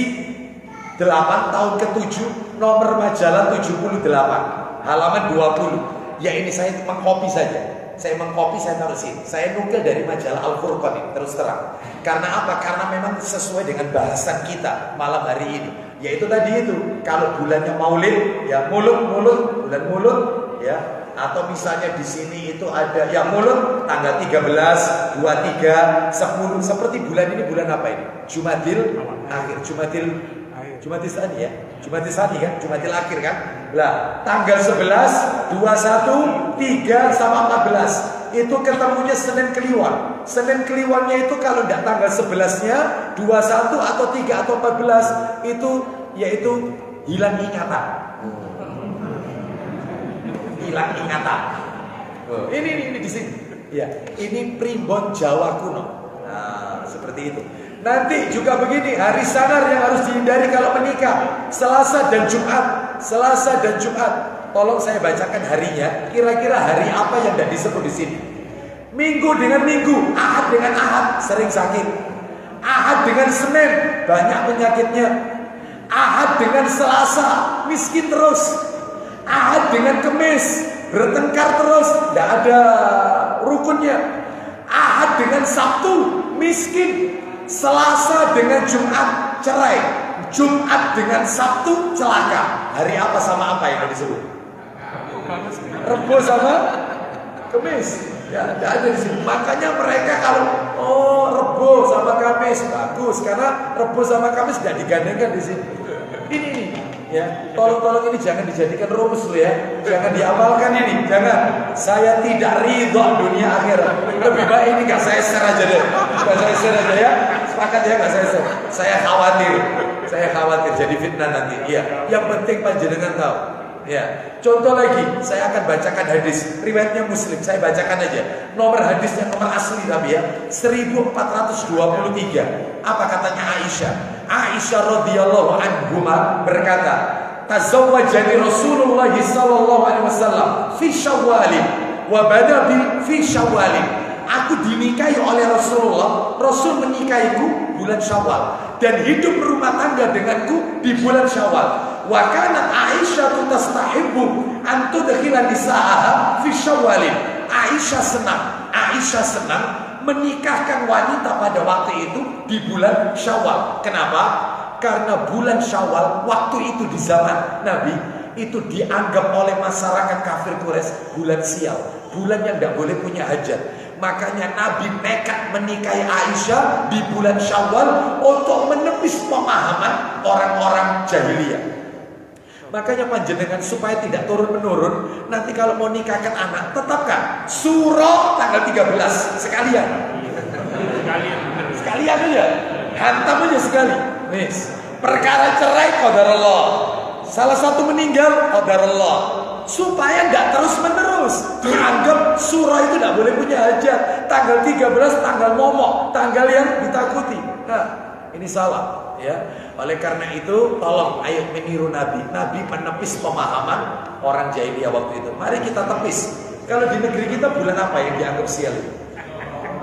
8 tahun ke-7, nomor majalah 78, halaman 20. Ya ini saya mengcopy saja. Saya mengcopy, saya taruh sini. Saya nukil dari majalah Al-Furqan ini, terus terang. Karena apa? Karena memang sesuai dengan bahasan kita malam hari ini. Yaitu tadi itu, kalau bulannya Maulid, ya mulut, bulan mulut, ya. Atau misalnya di sini itu ada yang mulut tanggal 13, 23, 10. Seperti bulan ini bulan apa ini? Jumadil akhir, Jumadil Tsani ya. Jumadil Tsani kan, Jumadil akhir kan. Lah, tanggal 11, 21, 3 sama 14. Itu ketemunya Senin Kliwon. Senin Kliwonnya itu kalau tidak tanggal 11-nya, 21 atau 3 atau 14 itu yaitu hilang ingatan. Hilang ingatan. Ini di sini. Ya, ini Primbon Jawa Kuno. Nah, seperti itu. Nanti juga begini, hari sangar yang harus dihindari kalau menikah, Selasa dan Jumat. Selasa dan Jumat. Tolong saya bacakan harinya. Kira-kira hari apa yang tidak disebut di sini? Minggu dengan Minggu, Ahad dengan Ahad, sering sakit. Ahad dengan Senin, banyak penyakitnya. Ahad dengan Selasa, miskin terus. Ahad dengan Kemis, bertengkar terus, tidak ada rukunnya. Ahad dengan Sabtu, miskin. Selasa dengan Jumat, cerai. Jumat dengan Sabtu, celaka. Hari apa sama apa yang disebut? Rebo sama Kemis. Ya, tidak ada di sini. Makanya mereka kalau Rebo sama Kamis bagus, karena Rebo sama Kamis tidak digandengkan di sini. Ini ya, tolong ini jangan dijadikan rumus loh ya, jangan diamalkan ini, jangan. Saya tidak ridho dunia akhirat. Lebih baik ini nggak saya share aja deh, nggak saya share aja ya. Sepakat ya, nggak saya share. Saya khawatir jadi fitnah nanti. Iya, yang penting panjenengan tahu. Ya, contoh lagi, saya akan bacakan hadis riwayatnya Muslim. Saya bacakan aja. Nomor hadisnya nomor asli tapi ya, 1423. Apa katanya Aisyah? Aisyah radhiyallahu anhuma berkata, "Tazawwajani Rasulullah sallallahu alaihi wasallam fi Syawal wa bada fi Syawal." Aku dinikahi oleh Rasulullah, Rasul menikahiku bulan Syawal dan hidup berumah tangga denganku di bulan Syawal. Wa kanat Aisyah tastahibbu an tudkhila nisaaha fi Syawal. Aisyah senang menikahkan wanita pada waktu itu di bulan Syawal. Kenapa? Karena bulan Syawal waktu itu di zaman Nabi itu dianggap oleh masyarakat kafir Quraisy bulan sial, bulan yang tidak boleh punya hajat. Makanya Nabi nekat menikahi Aisyah di bulan Syawal untuk menepis pemahaman orang-orang jahiliyah. Makanya panjenengan supaya tidak turun-menurun, nanti kalau mau nikahkan anak, tetapkan surah tanggal 13 sekalian. Sekalian aja, hantam aja sekali. Nih, perkara cerai qadarullah. Salah satu meninggal qadarullah. Supaya tidak terus-menerus dianggap surah itu tidak boleh punya hajat. Tanggal 13 tanggal momok, tanggal yang ditakuti. Nah, ini salah ya. Oleh karena itu tolong ayo meniru Nabi. Nabi menepis pemahaman orang jahiliyah waktu itu. Mari kita tepis. Kalau di negeri kita bulan apa yang dianggap sial?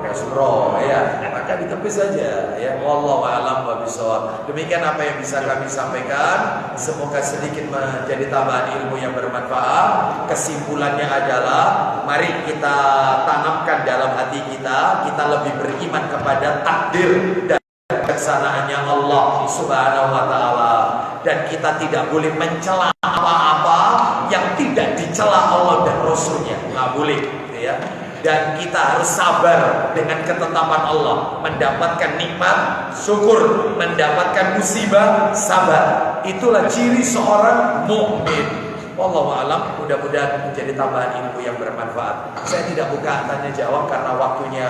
Suro ya, maka ditepis saja ya. Wallahu a'lam bishawab. Demikian apa yang bisa kami sampaikan. Semoga sedikit menjadi tambahan ilmu yang bermanfaat. Kesimpulannya adalah mari kita tanamkan dalam hati kita lebih beriman kepada takdir dan kebijaksanaannya Allah Subhanahu wa taala, dan kita tidak boleh mencela apa-apa yang tidak dicela Allah dan Rasulnya. Nggak boleh gitu ya. dan kita harus sabar dengan ketetapan Allah. Mendapatkan nikmat, syukur. Mendapatkan musibah, sabar. Itulah ciri seorang mukmin. Wallahu a'lam, mudah-mudahan menjadi tambahan ilmu yang bermanfaat. Saya tidak buka tanya jawab karena waktunya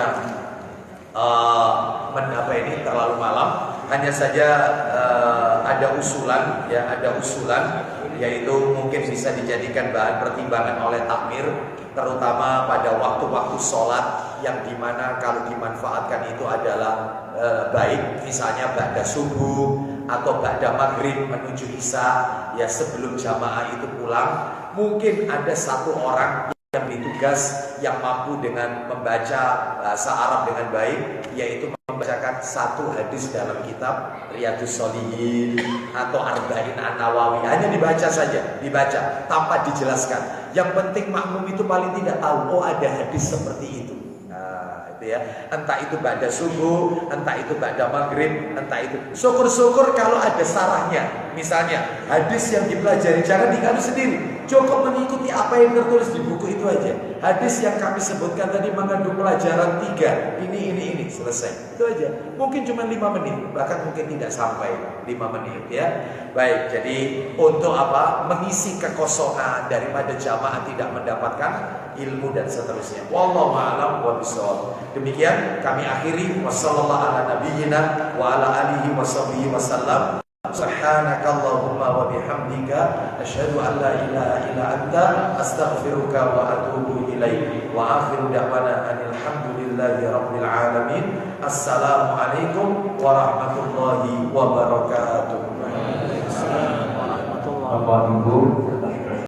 terlalu malam. Hanya saja ada usulan, yaitu mungkin bisa dijadikan bahan pertimbangan oleh takmir, terutama pada waktu-waktu sholat yang dimana kalau dimanfaatkan itu adalah baik, misalnya ba'da subuh atau ba'da maghrib menuju isya, ya sebelum jamaah itu pulang. Mungkin ada satu orang yang ditugas yang mampu dengan membaca bahasa Arab dengan baik, yaitu membacakan satu hadis dalam kitab Riyadhus Shalihin atau Arba'in An-Nawawi. Hanya dibaca saja, dibaca tanpa dijelaskan. Yang penting makmum itu paling tidak tahu, oh ada hadis seperti itu. Ya, entah itu ba'da subuh, entah itu ba'da maghrib, entah itu. Syukur-syukur kalau ada sarahnya. Misalnya hadis yang dipelajari jangan diadu sendiri, cukup mengikuti apa yang tertulis di buku itu aja. Hadis yang kami sebutkan tadi mengandung pelajaran 3, ini selesai, itu aja. Mungkin cuma 5 menit, bahkan mungkin tidak sampai 5 menit ya. Baik, jadi untuk apa? Mengisi kekosongan daripada jamaah tidak mendapatkan ilmu dan seterusnya. Wallahu a'lam bishawab. Demikian kami akhiri. Wassallallahu ala nabiyyina wa ala alihi washabbihi wasallam. Subhanakallahumma wa bihamdika asyhadu an la ilaha illa anta astaghfiruka wa atubu ilaik. Wa akhiru da'wana alhamdulillahi rabbil alamin. Assalamualaikum warahmatullahi wabarakatuh. Bapak Ibu